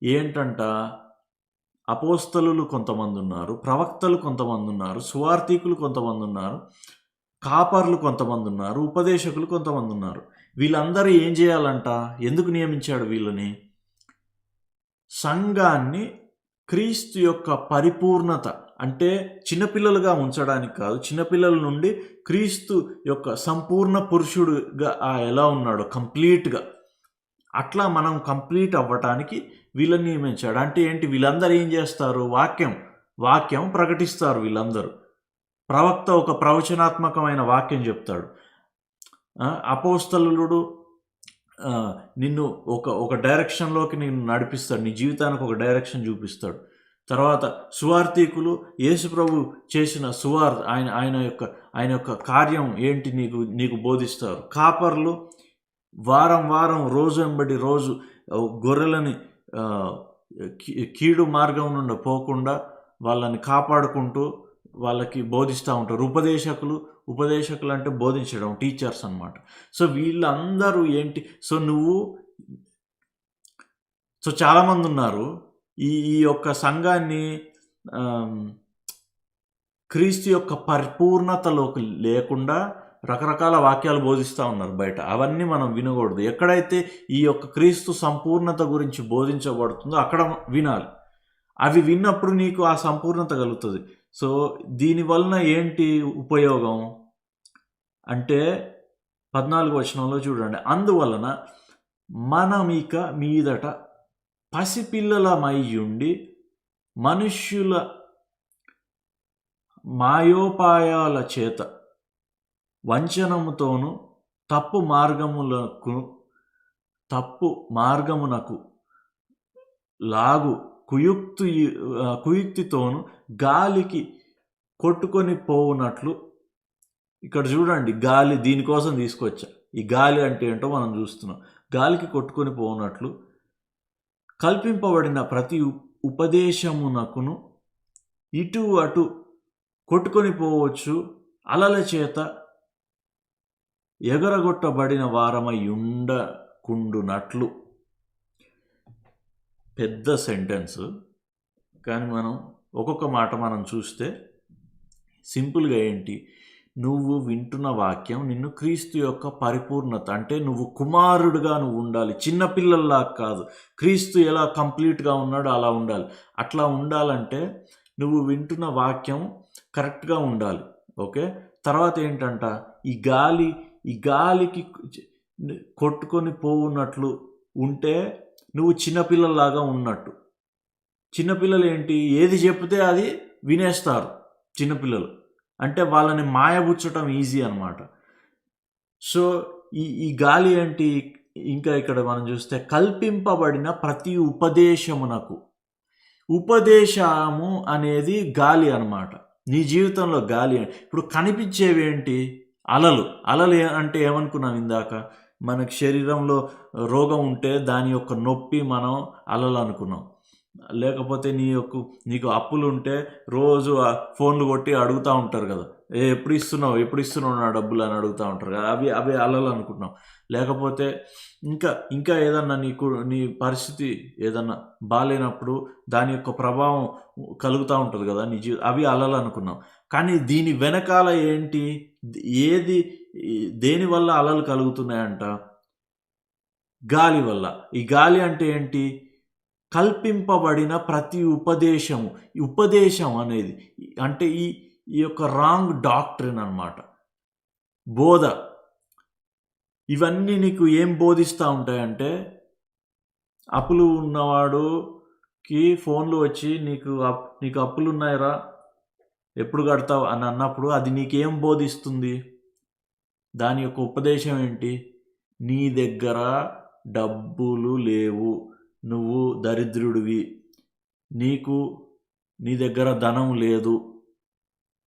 ఏంటంట? అపోస్తలులు కొంతమంది ఉన్నారు, ప్రవక్తలు కొంతమంది ఉన్నారు, సువార్తీకులు కొంతమంది ఉన్నారు, కాపర్లు కొంతమంది ఉన్నారు, ఉపదేశకులు కొంతమంది ఉన్నారు. వీళ్ళందరూ ఏం చేయాలంట? ఎందుకు నియమించాడు వీళ్ళని? సంఘాన్ని క్రీస్తు యొక్క పరిపూర్ణత, అంటే చిన్నపిల్లలుగా ఉంచడానికి కాదు, చిన్నపిల్లల నుండి క్రీస్తు యొక్క సంపూర్ణ పురుషుడుగా ఎలా ఉన్నాడో కంప్లీట్గా, అట్లా మనం కంప్లీట్ అవ్వటానికి వీళ్ళని నియమించాడు. అంటే ఏంటి? వీళ్ళందరూ ఏం చేస్తారు? వాక్యం ప్రకటిస్తారు. వీళ్ళందరూ, ప్రవక్త ఒక ప్రవచనాత్మకమైన వాక్యం చెప్తాడు, అపోస్తలుడు నిన్ను ఒక డైరెక్షన్లోకి నిన్ను నడిపిస్తాడు, నీ జీవితానికి ఒక డైరెక్షన్ చూపిస్తాడు. తర్వాత సువార్తీకులు యేసు ప్రభు చేసిన ఆయన యొక్క కార్యం ఏంటి నీకు బోధిస్తారు. కాపర్లు వారం రోజు వెంబడి రోజు గొర్రెలని కీడు మార్గం నుండి పోకుండా వాళ్ళని కాపాడుకుంటూ వాళ్ళకి బోధిస్తూ ఉంటారు. ఉపదేశకులు అంటే బోధించడం, టీచర్స్ అన్నమాట. సో వీళ్ళందరూ ఏంటి? సో చాలామంది ఉన్నారు. ఈ యొక్క సంఘాన్ని క్రీస్తు యొక్క పరిపూర్ణతలోకి లేకుండా రకరకాల వాక్యాలు బోధిస్తూ ఉన్నారు బయట. అవన్నీ మనం వినకూడదు. ఎక్కడైతే ఈ యొక్క క్రీస్తు సంపూర్ణత గురించి బోధించబడుతుందో అక్కడ వినాలి. అవి విన్నప్పుడు నీకు ఆ సంపూర్ణత కలుగుతుంది. సో దీనివలన ఏంటి ఉపయోగం అంటే 14వ వచనంలో చూడండి. అందువలన మనమిక మీదట పసిపిల్లలమయ్యుండి మనుష్యుల మాయోపాయాల చేత వంచనముతోను తప్పు మార్గమునకు లాగు కుయుక్తితోను గాలికి కొట్టుకొని పోవునట్లు. ఇక్కడ చూడండి, గాలి దీనికోసం తీసుకొచ్చా. ఈ గాలి అంటే ఏంటో మనం చూస్తున్నాం. గాలికి కొట్టుకొని పోవునట్లు కల్పింపబడిన ప్రతి ఉపదేశమునకును ఇటు అటు కొట్టుకొని పోవచ్చు అలల చేత ఎగరగొట్టబడిన వారమై ఉండకుండునట్లు. పెద్ద సెంటెన్స్, కానీ మనం ఒక్కొక్క మాట మనం చూస్తే సింపుల్గా ఏంటి, నువ్వు వింటున్న వాక్యం నిన్ను క్రీస్తు యొక్క పరిపూర్ణత, అంటే నువ్వు కుమారుడుగా నువ్వు ఉండాలి, చిన్నపిల్లల్లా కాదు. క్రీస్తు ఎలా కంప్లీట్గా ఉన్నాడో అలా ఉండాలి. అట్లా ఉండాలంటే నువ్వు వింటున్న వాక్యం కరెక్ట్గా ఉండాలి. ఓకే, తర్వాత ఏంటంట, ఈ గాలికి కొట్టుకొని పోవున్నట్లు ఉంటే నువ్వు చిన్నపిల్లల్లాగా ఉన్నట్టు. చిన్నపిల్లలు ఏంటి, ఏది చెప్తే అది వినేస్తారు చిన్నపిల్లలు, అంటే వాళ్ళని మాయబుచ్చటం ఈజీ అనమాట. సో ఈ గాలి ఏంటి, ఇంకా ఇక్కడ మనం చూస్తే కల్పింపబడిన ప్రతి ఉపదేశము అనేది గాలి అనమాట. నీ జీవితంలో గాలి ఇప్పుడు కనిపించేవి ఏంటి, అలలు అంటే ఏమనుకున్నాం ఇందాక, మనకు శరీరంలో రోగం ఉంటే దాని యొక్క నొప్పి మనం అలలు అనుకున్నాం. లేకపోతే నీకు అప్పులు ఉంటే రోజు ఫోన్లు కొట్టి అడుగుతూ ఉంటారు కదా, ఎప్పుడు ఇస్తున్నావు నా డబ్బులు అని అడుగుతూ ఉంటారు కదా, అవి అలలు అనుకుంటున్నాం. లేకపోతే ఇంకా ఏదన్నా నీ పరిస్థితి ఏదన్నా బాగాలేనప్పుడు దాని యొక్క ప్రభావం కలుగుతూ ఉంటుంది కదా నీ అవి అలలు అనుకున్నాం. కానీ దీని వెనకాల ఏంటి, దేనివల్ల అలలు కలుగుతున్నాయంట, గాలి వల్ల. ఈ గాలి అంటే ఏంటి, కల్పింపబడిన ప్రతి ఉపదేశం అనేది అంటే ఈ యొక్క రాంగ్ డాక్ట్రిన్ అన్నమాట, బోధ. ఇవన్నీ నీకు ఏం బోధిస్తూ ఉంటాయంటే, అప్పులు ఉన్నవాడుకి ఫోన్లు వచ్చి నీకు అప్పులు ఉన్నాయరా, ఎప్పుడు కడతావు అని అన్నప్పుడు అది నీకేం బోధిస్తుంది, దాని యొక్క ఉపదేశం ఏంటి, నీ దగ్గర డబ్బులు లేవు, నువ్వు దరిద్రుడివి, నీ దగ్గర ధనం లేదు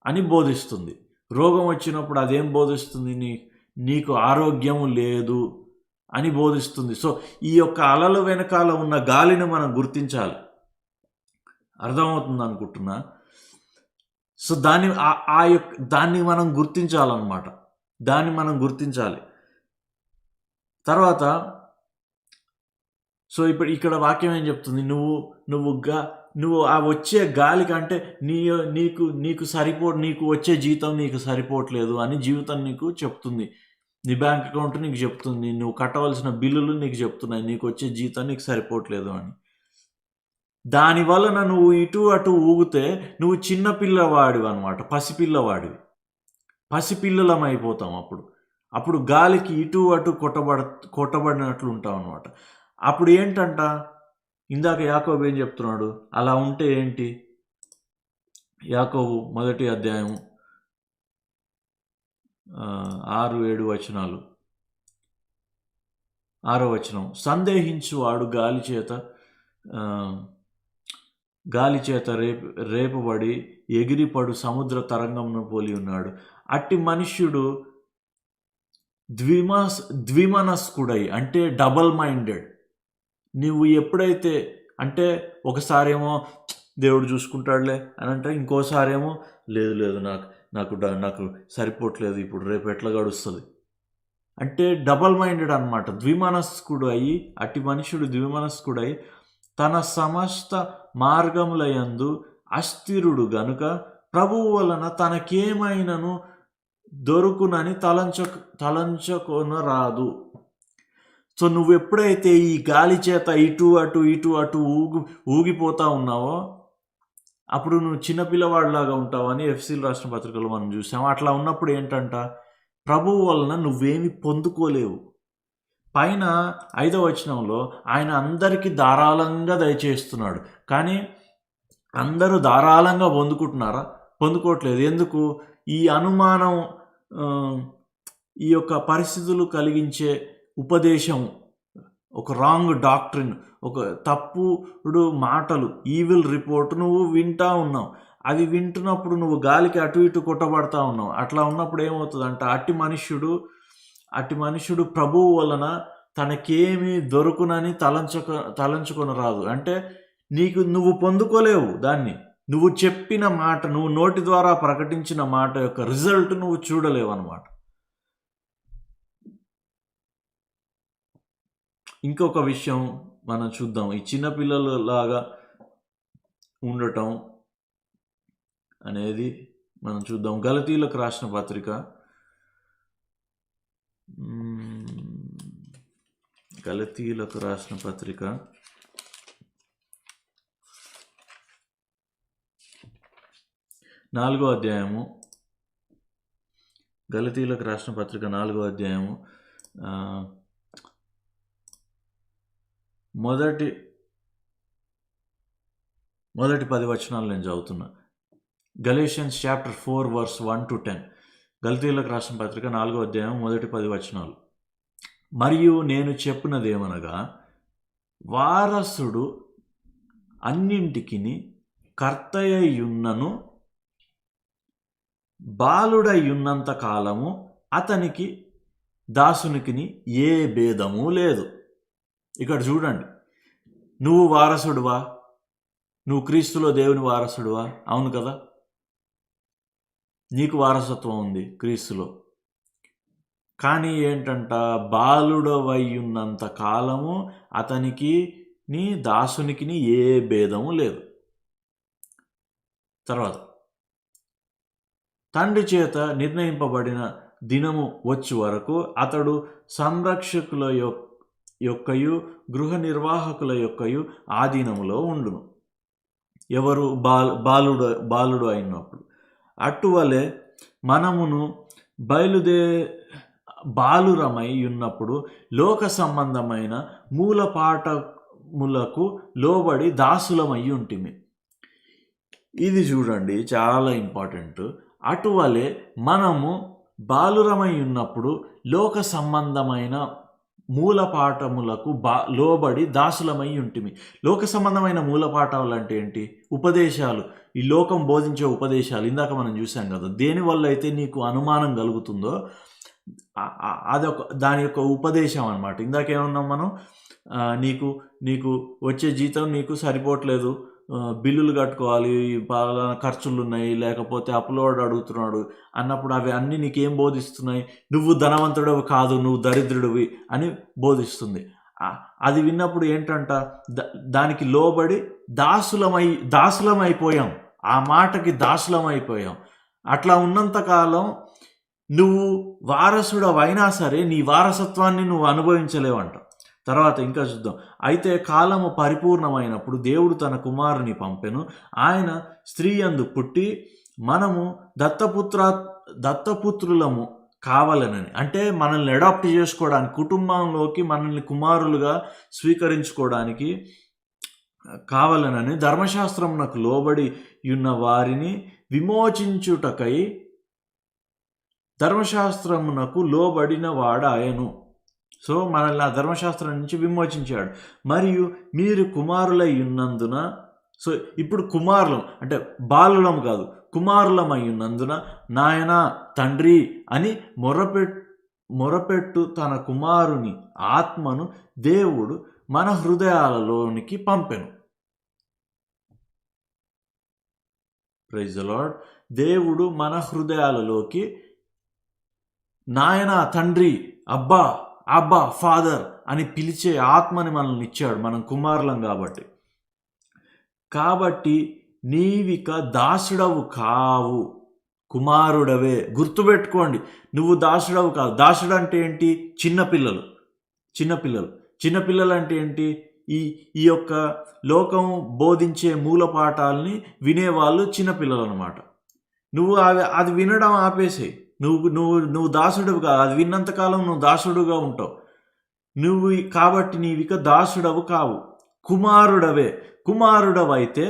అని బోధిస్తుంది. రోగం వచ్చినప్పుడు అదేం బోధిస్తుంది, నీకు ఆరోగ్యం లేదు అని బోధిస్తుంది. సో ఈ యొక్క అలల వెనకాల ఉన్న గాలిని మనం గుర్తించాలి. అర్థమవుతుంది అనుకుంటున్నా. సో దాన్ని మనం గుర్తించాలన్నమాట, దాన్ని మనం గుర్తించాలి. తర్వాత సో ఇక్కడ వాక్యం ఏం చెప్తుంది, నువ్వు ఆ వచ్చే గాలి కంటే నీకు వచ్చే జీతం నీకు సరిపోవట్లేదు అని జీవితం నీకు చెప్తుంది, నీ బ్యాంక్ అకౌంట్ నీకు చెప్తుంది, నువ్వు కట్టవలసిన బిల్లులు నీకు చెప్తున్నాయి, నీకు వచ్చే జీతం నీకు సరిపోవట్లేదు అని. దానివలన నువ్వు ఇటు అటు ఊగితే నువ్వు చిన్నపిల్లవాడివి అనమాట, పసిపిల్లలం అయిపోతాం. అప్పుడు గాలికి ఇటు అటు కొట్టబడినట్లు ఉంటాం అనమాట. అప్పుడు ఏంటంట, ఇందాక యాకోబు ఏం చెప్తున్నాడు, అలా ఉంటే ఏంటి, యాకోబు 1వ అధ్యాయం 6-7 వచనాలు. 6వ వచనం, సందేహించువాడు గాలి చేత రేపబడి ఎగిరిపడు సముద్ర తరంగంను పోలి ఉన్నాడు. అట్టి మనుష్యుడు ద్విమనస్కుడై, అంటే డబల్ మైండెడ్. నువ్వు ఎప్పుడైతే అంటే ఒకసారేమో దేవుడు చూసుకుంటాడులే అని అంటే, ఇంకోసారేమో లేదు నాకు సరిపోవట్లేదు, ఇప్పుడు రేపు ఎట్లా గడుస్తుంది అంటే డబల్ మైండెడ్ అనమాట, ద్విమనస్కుడు అయ్యి. అట్టి మనుషుడు ద్విమనస్కుడై తన సమస్త మార్గములయందు అస్థిరుడు గనుక ప్రభువు వలన తనకేమైనను దొరుకునని తలంచకొనరాదు. సో నువ్వు ఎప్పుడైతే ఈ గాలి చేత ఇటు అటు ఊగిపోతా ఉన్నావో అప్పుడు నువ్వు చిన్నపిల్లవాడిలాగా ఉంటావని ఎఫ్సీలు రాసిన పత్రికలో మనం చూసాము. అట్లా ఉన్నప్పుడు ఏంటంట, ప్రభువు వలన నువ్వేమి పొందుకోలేవు. పైన 5వ వచనంలో ఆయన అందరికీ ధారాళంగా దయచేస్తున్నాడు, కానీ అందరూ ధారాళంగా పొందుకుంటున్నారా? పొందుకోవట్లేదు. ఎందుకు? ఈ అనుమానం ఈ యొక్క పరిస్థితులు కలిగించే ఉపదేశం, ఒక రాంగ్ డాక్ట్రిన్, ఒక తప్పుడు మాటలు, ఈవిల్ రిపోర్ట్ నువ్వు వింటా ఉన్నావు. అవి వింటున్నప్పుడు నువ్వు గాలికి అటు ఇటు కొట్టబడతా ఉన్నావు. అట్లా ఉన్నప్పుడు ఏమవుతుందంట, అట్టి మనుషుడు ప్రభువు వలన తనకేమి దొరుకునని తలంచుకొని రాదు. అంటే నువ్వు పొందుకోలేవు దాన్ని. నువ్వు చెప్పిన మాట, నువ్వు నోటి ద్వారా ప్రకటించిన మాట యొక్క రిజల్ట్ నువ్వు చూడలేవు అన్నమాట. ఇంకొక విషయం మనం చూద్దాం. ఈ చిన్నపిల్లలలాగా ఉండటం అనేది మనం చూద్దాం. గలతీయులకు రాసిన పత్రిక, గలతీయులకు రాసిన పత్రిక 4వ అధ్యాయము, గలతీయులకు రాసిన పత్రిక 4వ అధ్యాయము మొదటి 10 వచనాలు నేను చదువుతున్నా. Galatians chapter 4 verse 1 to 10. గలతీయులకు రాసిన పత్రిక 4వ అధ్యాయం మొదటి 10 వచనాలు. మరియు నేను చెప్పినదేమనగా, వారసుడు అన్నింటికిని కర్తయ్యున్నను, బాలుడయ్యున్నంత కాలము అతనికి దాసునికిని ఏ భేదము లేదు. ఇక్కడ చూడండి, నువ్వు వారసుడువా? నువ్వు క్రీస్తులో దేవుని వారసుడువా? అవును కదా, నీకు వారసత్వం ఉంది క్రీస్తులో. కానీ ఏంటంట, బాలుడవయ్యున్నంత కాలము అతనికి నీ దాసునికి ఏ భేదము లేదు. తర్వాత, తండ్రి చేత నిర్ణయింపబడిన దినము వచ్చే వరకు అతడు సంరక్షకుల యొక్కయు గృహ నిర్వాహకుల యొక్కయు ఆధీనములో ఉండును. ఎవరు? బాలుడు అయినప్పుడు. అటువలే మనమును బాలురమై ఉన్నప్పుడు లోక సంబంధమైన మూలపాఠములకు లోబడి దాసులమై ఉంటిమి. ఇది చూడండి, చాలా ఇంపార్టెంట్. అటువలే మనము బాలురమై ఉన్నప్పుడు లోక సంబంధమైన మూలపాఠములకు లోబడి దాసులమై ఉంటిమి. లోక సంబంధమైన మూలపాఠాలు అంటే ఏంటి? ఉపదేశాలు, ఈ లోకం బోధించే ఉపదేశాలు. ఇందాక మనం చూసాం కదా, దేనివల్ల అయితే నీకు అనుమానం కలుగుతుందో దాని యొక్క ఉపదేశం అన్నమాట. ఇందాకేమన్నాం మనం, నీకు వచ్చే జీతం నీకు సరిపోవట్లేదు, బిల్లులు కట్టుకోవాలి, పలానా ఖర్చులు ఉన్నాయి, లేకపోతే అప్లోడ్ అడుగుతున్నాడు అన్నప్పుడు అవి అన్నీ నీకేం బోధిస్తున్నాయి? నువ్వు ధనవంతుడివి కాదు, నువ్వు దరిద్రుడివి అని బోధిస్తుంది. అది విన్నప్పుడు ఏంటంట, దానికి లోబడి దాసులమైపోయాం. ఆ మాటకి దాసులమైపోయాం. అట్లా ఉన్నంతకాలం నువ్వు వారసుడవైనా సరే నీ వారసత్వాన్ని నువ్వు అనుభవించలేవంట. తర్వాత ఇంకా చూద్దాం. అయితే కాలము పరిపూర్ణమైనప్పుడు దేవుడు తన కుమారుని పంపెను. ఆయన స్త్రీ యందు పుట్టి మనము దత్తపుత్రులము కావాలనని, అంటే మనల్ని అడాప్ట్ చేసుకోవడానికి, కుటుంబంలోకి మనల్ని కుమారులుగా స్వీకరించుకోవడానికి కావాలనని ధర్మశాస్త్రమునకు లోబడి ఉన్న వారిని విమోచించుటకై ధర్మశాస్త్రమునకు లోబడిన వాడాయను. సో మనల్ని ఆ ధర్మశాస్త్రం నుంచి విమోచించాడు. మరియు మీరు కుమారులై ఉన్నందున, సో ఇప్పుడు కుమారులం అంటే బాలులం కాదు, కుమారులమై ఉన్నందున నాయన తండ్రి అని మొరపెట్టు తన కుమారుని ఆత్మను దేవుడు మన హృదయాలలోనికి పంపెను. Praise the Lord. దేవుడు మన హృదయాలలోకి నాయన తండ్రి, అబ్బా ఫాదర్ అని పిలిచే ఆత్మని మనల్ని ఇచ్చాడు. మనం కుమారులం కాబట్టి నీవిక దాసుడవు కావు, కుమారుడవే. గుర్తుపెట్టుకోండి, నువ్వు దాసుడవు కాదు. దాసుడు అంటే ఏంటి? చిన్నపిల్లలు అంటే ఏంటి? ఈ యొక్క లోకం బోధించే మూలపాఠాలని వినేవాళ్ళు చిన్నపిల్లలు అనమాట. నువ్వు అది వినడం ఆపేసేయి. నువ్వు దాసుడువు కాదు. అది విన్నంతకాలం నువ్వు దాసుడుగా ఉంటావు. కాబట్టి నీవిక దాసుడవు కావు, కుమారుడవే. కుమారుడవైతే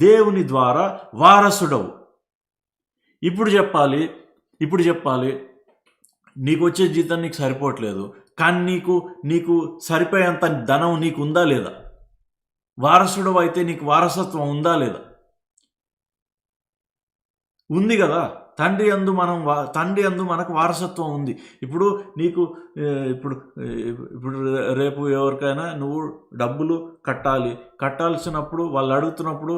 దేవుని ద్వారా వారసుడవు. ఇప్పుడు చెప్పాలి నీకు వచ్చే జీతం నీకు సరిపోవట్లేదు, కానీ నీకు నీకు సరిపోయేంత ధనం నీకు ఉందా లేదా? వారసుడు అయితే నీకు వారసత్వం ఉందా లేదా? ఉంది కదా. తండ్రి యందు మనకు వారసత్వం ఉంది. ఇప్పుడు నీకు ఇప్పుడు ఇప్పుడు రేపు ఎవరికైనా నువ్వు డబ్బులు కట్టాల్సినప్పుడు వాళ్ళు అడుగుతున్నప్పుడు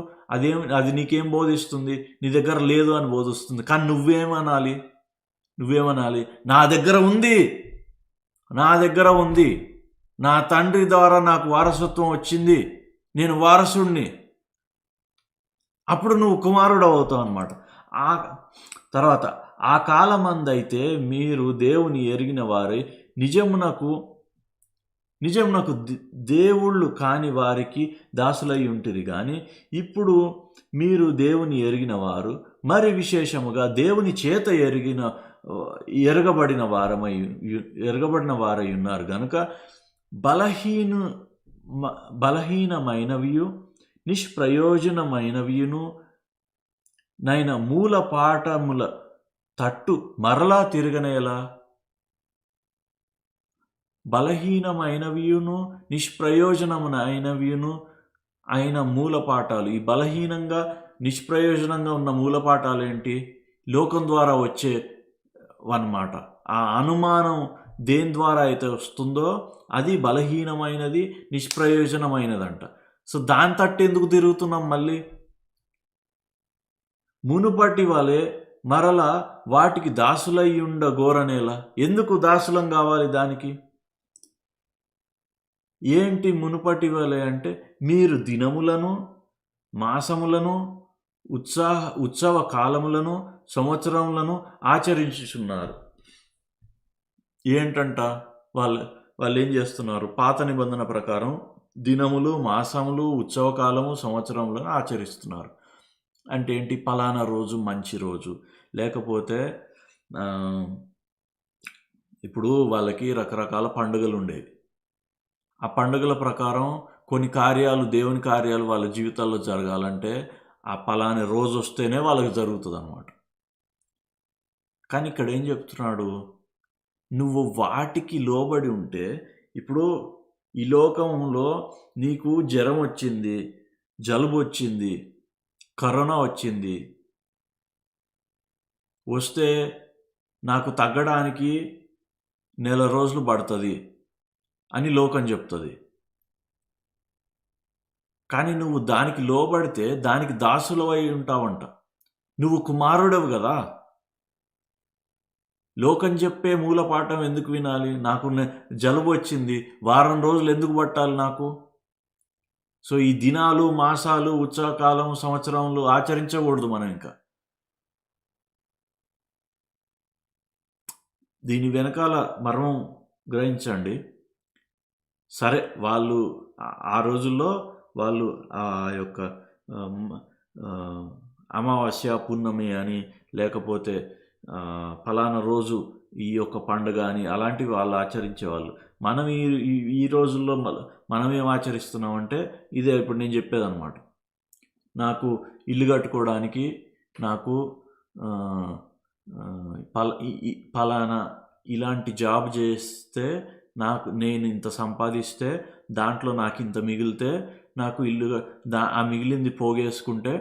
అది నీకేం బోధిస్తుంది? నీ దగ్గర లేదు అని బోధిస్తుంది. కానీ నువ్వేమనాలి? నా దగ్గర ఉంది, నా తండ్రి ద్వారా నాకు వారసత్వం వచ్చింది, నేను వారసుడిని. అప్పుడు నువ్వు కుమారుడు అవుతావు అన్నమాట. ఆ తర్వాత ఆ కాలమందైతే మీరు దేవుని ఎరిగిన వారి నిజమునకు దేవుళ్ళు కాని వారికి దాసులై ఉంటిరి. కానీ ఇప్పుడు మీరు దేవుని ఎరిగిన వారు, మరి విశేషముగా దేవుని చేత ఎరగబడిన వారై ఉన్నారు గనుక బలహీనమైనవియు నిష్ప్రయోజనమైనవియును నైన మూల పాఠముల తట్టు మరలా తిరగనేలా. బలహీనమైనవియును నిష్ప్రయోజనమైనవియును అయిన మూల పాఠాలు. ఈ బలహీనంగా నిష్ప్రయోజనంగా ఉన్న మూల పాఠాలు ఏంటి? లోకం ద్వారా వచ్చేవన్నమాట. ఆ అనుమానం దేని ద్వారా అయితే వస్తుందో అది బలహీనమైనది, నిష్ప్రయోజనమైనదంట. సో దాని తట్టు ఎందుకు తిరుగుతున్నాం? మళ్ళీ మునుపటి వలె మరలా వాటికి దాసులై ఉండగోరనేలా. ఎందుకు దాసులం కావాలి దానికి? ఏంటి మునుపటి వలె అంటే, మీరు దినములను, మాసములను, ఉత్సవ కాలములను, సంవత్సరములను ఆచరించుచున్నారు. ఏంటంట? వాళ్ళు ఏం చేస్తున్నారు? పాత నిబంధన ప్రకారం దినములు, మాసములు, ఉత్సవ కాలము, సంవత్సరములను ఆచరిస్తున్నారు. అంటే ఏంటి? పలానా రోజు మంచి రోజు, లేకపోతే ఇప్పుడు వాళ్ళకి రకరకాల పండుగలు ఉండేవి. ఆ పండుగల ప్రకారం కొన్ని దేవుని కార్యాలు వాళ్ళ జీవితాల్లో జరగాలంటే ఆ పలానా రోజు వస్తేనే వాళ్ళకి జరుగుతుంది అన్నమాట. కానీ ఇక్కడ ఏం చెప్తున్నాడు? నువ్వు వాటికి లోబడి ఉంటే, ఇప్పుడు ఈ లోకంలో నీకు జ్వరం వచ్చింది, జలుబు వచ్చింది, కరోనా వచ్చింది, వస్తే నాకు తగ్గడానికి 1 నెల రోజులు పడుతుంది అని లోకం చెప్తుంది. కానీ నువ్వు దానికి లోబడితే దానికి దాసులవై ఉంటావంట. నువ్వు కుమారుడవు కదా. లోకం చెప్పే మూలపాఠం ఎందుకు వినాలి? నాకు జలుబు వచ్చింది, వారం రోజులు ఎందుకు పట్టాలి నాకు? సో ఈ దినాలు, మాసాలు, ఉత్సవకాలం, సంవత్సరములు ఆచరించకూడదు మనం. ఇంకా దీని వెనకాల మర్మం గ్రహించండి. సరే, వాళ్ళు ఆ రోజుల్లో వాళ్ళు ఆ యొక్క అమావాస్య, పున్నమి అని, లేకపోతే ఫలానా రోజు ఈ యొక్క పండుగ అని అలాంటివి వాళ్ళు ఆచరించేవాళ్ళు. మనం ఈ రోజుల్లో మనం ఏం ఆచరిస్తున్నామంటే ఇదే ఇప్పుడు నేను చెప్పేదన్నమాట. నాకు ఇల్లు కట్టుకోవడానికి నాకు ఫలానా ఇలాంటి జాబ్ చేస్తే నేను ఇంత సంపాదిస్తే దాంట్లో నాకు ఇంత మిగిలితే నాకు ఆ మిగిలింది పోగేసుకుంటే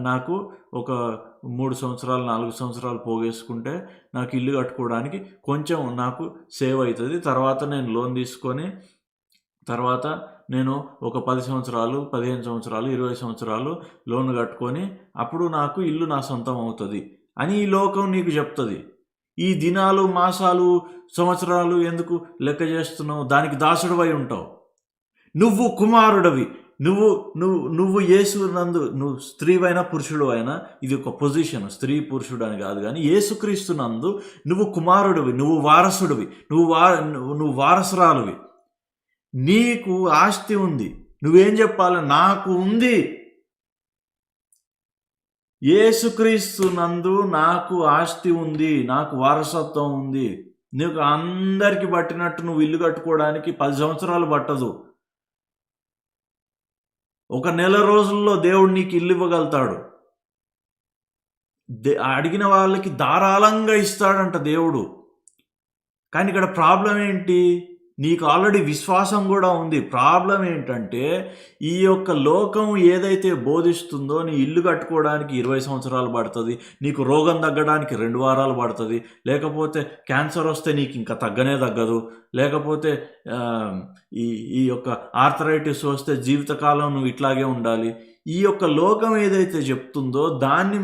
నాకు ఒక 3 సంవత్సరాలు 4 సంవత్సరాలు పోగేసుకుంటే నాకు ఇల్లు కట్టుకోవడానికి కొంచెం నాకు సేవ్ అవుతుంది. తర్వాత నేను లోన్ తీసుకొని తర్వాత నేను ఒక 10 సంవత్సరాలు, 15 సంవత్సరాలు, 20 సంవత్సరాలు లోన్ కట్టుకొని అప్పుడు నాకు ఇల్లు నా సొంతం అవుతుంది అని ఈ లోకం నీకు చెప్తుంది. ఈ దినాలు, మాసాలు, సంవత్సరాలు ఎందుకు లెక్క చేస్తున్నావు? దానికి దాసుడివై ఉంటావు. నువ్వు కుమారుడివి. నువ్వు యేసునందు, నువ్వు స్త్రీవైనా పురుషుడు అయినా, ఇది ఒక పొజిషన్, స్త్రీ పురుషుడు అని కాదు. కానీ యేసుక్రీస్తునందు నువ్వు కుమారుడివి, నువ్వు వారసుడివి, నువ్వు వారసురాలువి. నీకు ఆస్తి ఉంది. నువ్వేం చెప్పాలి? నాకు ఉంది. యేసుక్రీస్తునందు నాకు ఆస్తి ఉంది, నాకు వారసత్వం ఉంది. నీకు అందరికి పట్టినట్టు నువ్వు ఇల్లు కట్టుకోవడానికి 10 సంవత్సరాలు పట్టదు. 1 నెల రోజుల్లో దేవుడు నీకు ఇల్లు ఇవ్వగలుగుతాడు. అడిగిన వాళ్ళకి ధారాళంగా ఇస్తాడంట దేవుడు. కానీ ఇక్కడ ప్రాబ్లం ఏంటి? నీకు ఆల్రెడీ విశ్వాసం కూడా ఉంది. ప్రాబ్లం ఏంటంటే ఈ యొక్క లోకం ఏదైతే బోధిస్తుందో నీ ఇల్లు కట్టుకోవడానికి 20 సంవత్సరాలు పడుతుంది, నీకు రోగం తగ్గడానికి 2 వారాలు పడుతుంది, లేకపోతే క్యాన్సర్ వస్తే నీకు ఇంకా తగ్గనే తగ్గదు, లేకపోతే ఈ ఈ యొక్క ఆర్థరైటిస్ వస్తే జీవితకాలం నువ్వు ఇట్లాగే ఉండాలి. ఈ యొక్క లోకం ఏదైతే చెప్తుందో దాన్ని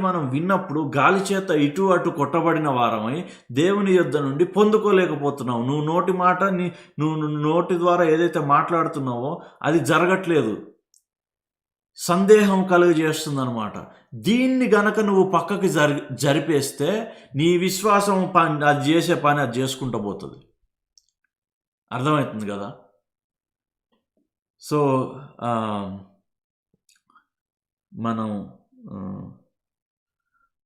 మనం విన్నప్పుడు గాలి చేత ఇటు అటు కొట్టబడిన వారమై దేవుని యొద్ద నుండి పొందుకోలేకపోతున్నావు. నువ్వు నువ్వు నోటి ద్వారా ఏదైతే మాట్లాడుతున్నావో అది జరగట్లేదు, సందేహం కలుగజేస్తుందన్నమాట. దీన్ని గనక నువ్వు పక్కకి జరిపేస్తే నీ విశ్వాసం అది చేసే పని అది చేసుకుంటూ పోతుంది. అర్థమవుతుంది కదా? సో మనం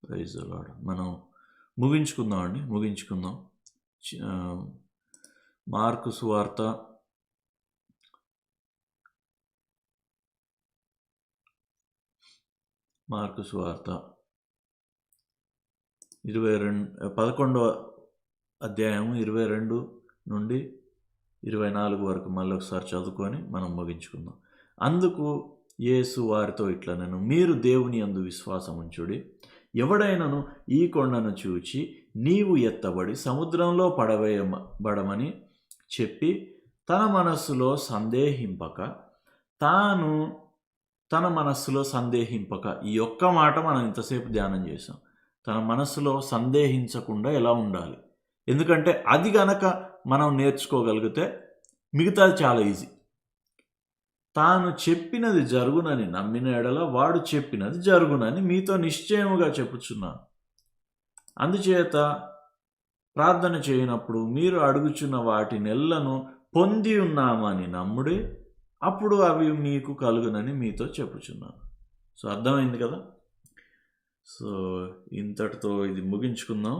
ప్రైజ్ ది లార్డ్, మనం ముగించుకుందాం. మార్కు సువార్త 11వ అధ్యాయం 22 నుండి 24 వరకు మళ్ళీ ఒకసారి చదువుకొని మనం ముగించుకుందాం. అందుకు యేసు వారితో ఇట్లనెను, మీరు దేవుని యందు విశ్వాసం ఉంచుడి. ఎవడైనను ఈ కొండను చూచి నీవు ఎత్తబడి సముద్రంలో పడవేయబడమని చెప్పి తన మనస్సులో సందేహింపక ఈ ఒక్క మాట మనం ఇంతసేపు ధ్యానం చేసాం. తన మనస్సులో సందేహించకుండా ఎలా ఉండాలి? ఎందుకంటే అది గనక మనం నేర్చుకోగలిగితే మిగతాది చాలా ఈజీ. తాను చెప్పినది జరుగునని నమ్మిన ఎడల వాడు చెప్పినది జరుగునని మీతో నిశ్చయముగా చెప్పుచున్నాను. అందుచేత ప్రార్థన చేయనప్పుడు మీరు అడుగుచున్న వాటినెల్లను పొంది ఉన్నామని నమ్ముడే, అప్పుడు అవి మీకు కలుగునని మీతో చెప్పుచున్నాను. సో అర్థమైంది కదా? సో ఇంతటితో ఇది ముగించుకుందాం.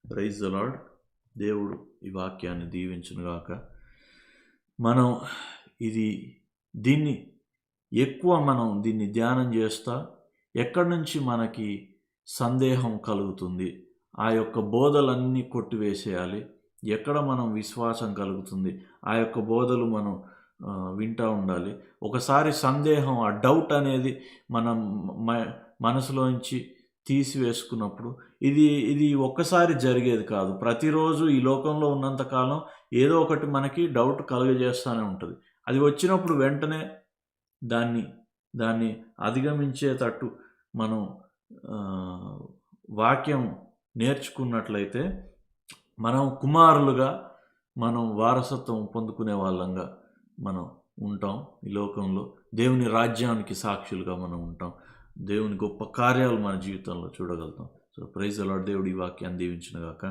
Praise the Lord. దేవుడు ఈ వాక్యాన్ని దీవించునుగాక. మనం దీన్ని ధ్యానం చేస్తా ఎక్కడి నుంచి మనకి సందేహం కలుగుతుంది, ఆ యొక్క బోధలన్నీ కొట్టివేసేయాలి. ఎక్కడ మనం విశ్వాసం కలుగుతుంది, ఆ యొక్క బోధలు మనం వింటూ ఉండాలి. ఒకసారి సందేహం, ఆ డౌట్ అనేది మనం మనసులోంచి తీసివేసుకున్నప్పుడు ఇది ఒక్కసారి జరిగేది కాదు. ప్రతిరోజు ఈ లోకంలో ఉన్నంతకాలం ఏదో ఒకటి మనకి డౌట్ కలుగజేస్తూనే ఉంటుంది. అది వచ్చినప్పుడు వెంటనే దాన్ని అధిగమించేటట్టు మనం వాక్యం నేర్చుకున్నట్లయితే మనం కుమారులుగా, మనం వారసత్వం పొందుకునే వాళ్ళంగా మనం ఉంటాం. ఈ లోకంలో దేవుని రాజ్యానికి సాక్షులుగా మనం ఉంటాం. దేవుని గొప్ప కార్యాలు మన జీవితంలో చూడగలుగుతాం. So praise the Lord. దేవుడి వాక్యాన్ని దీవించునుగాక.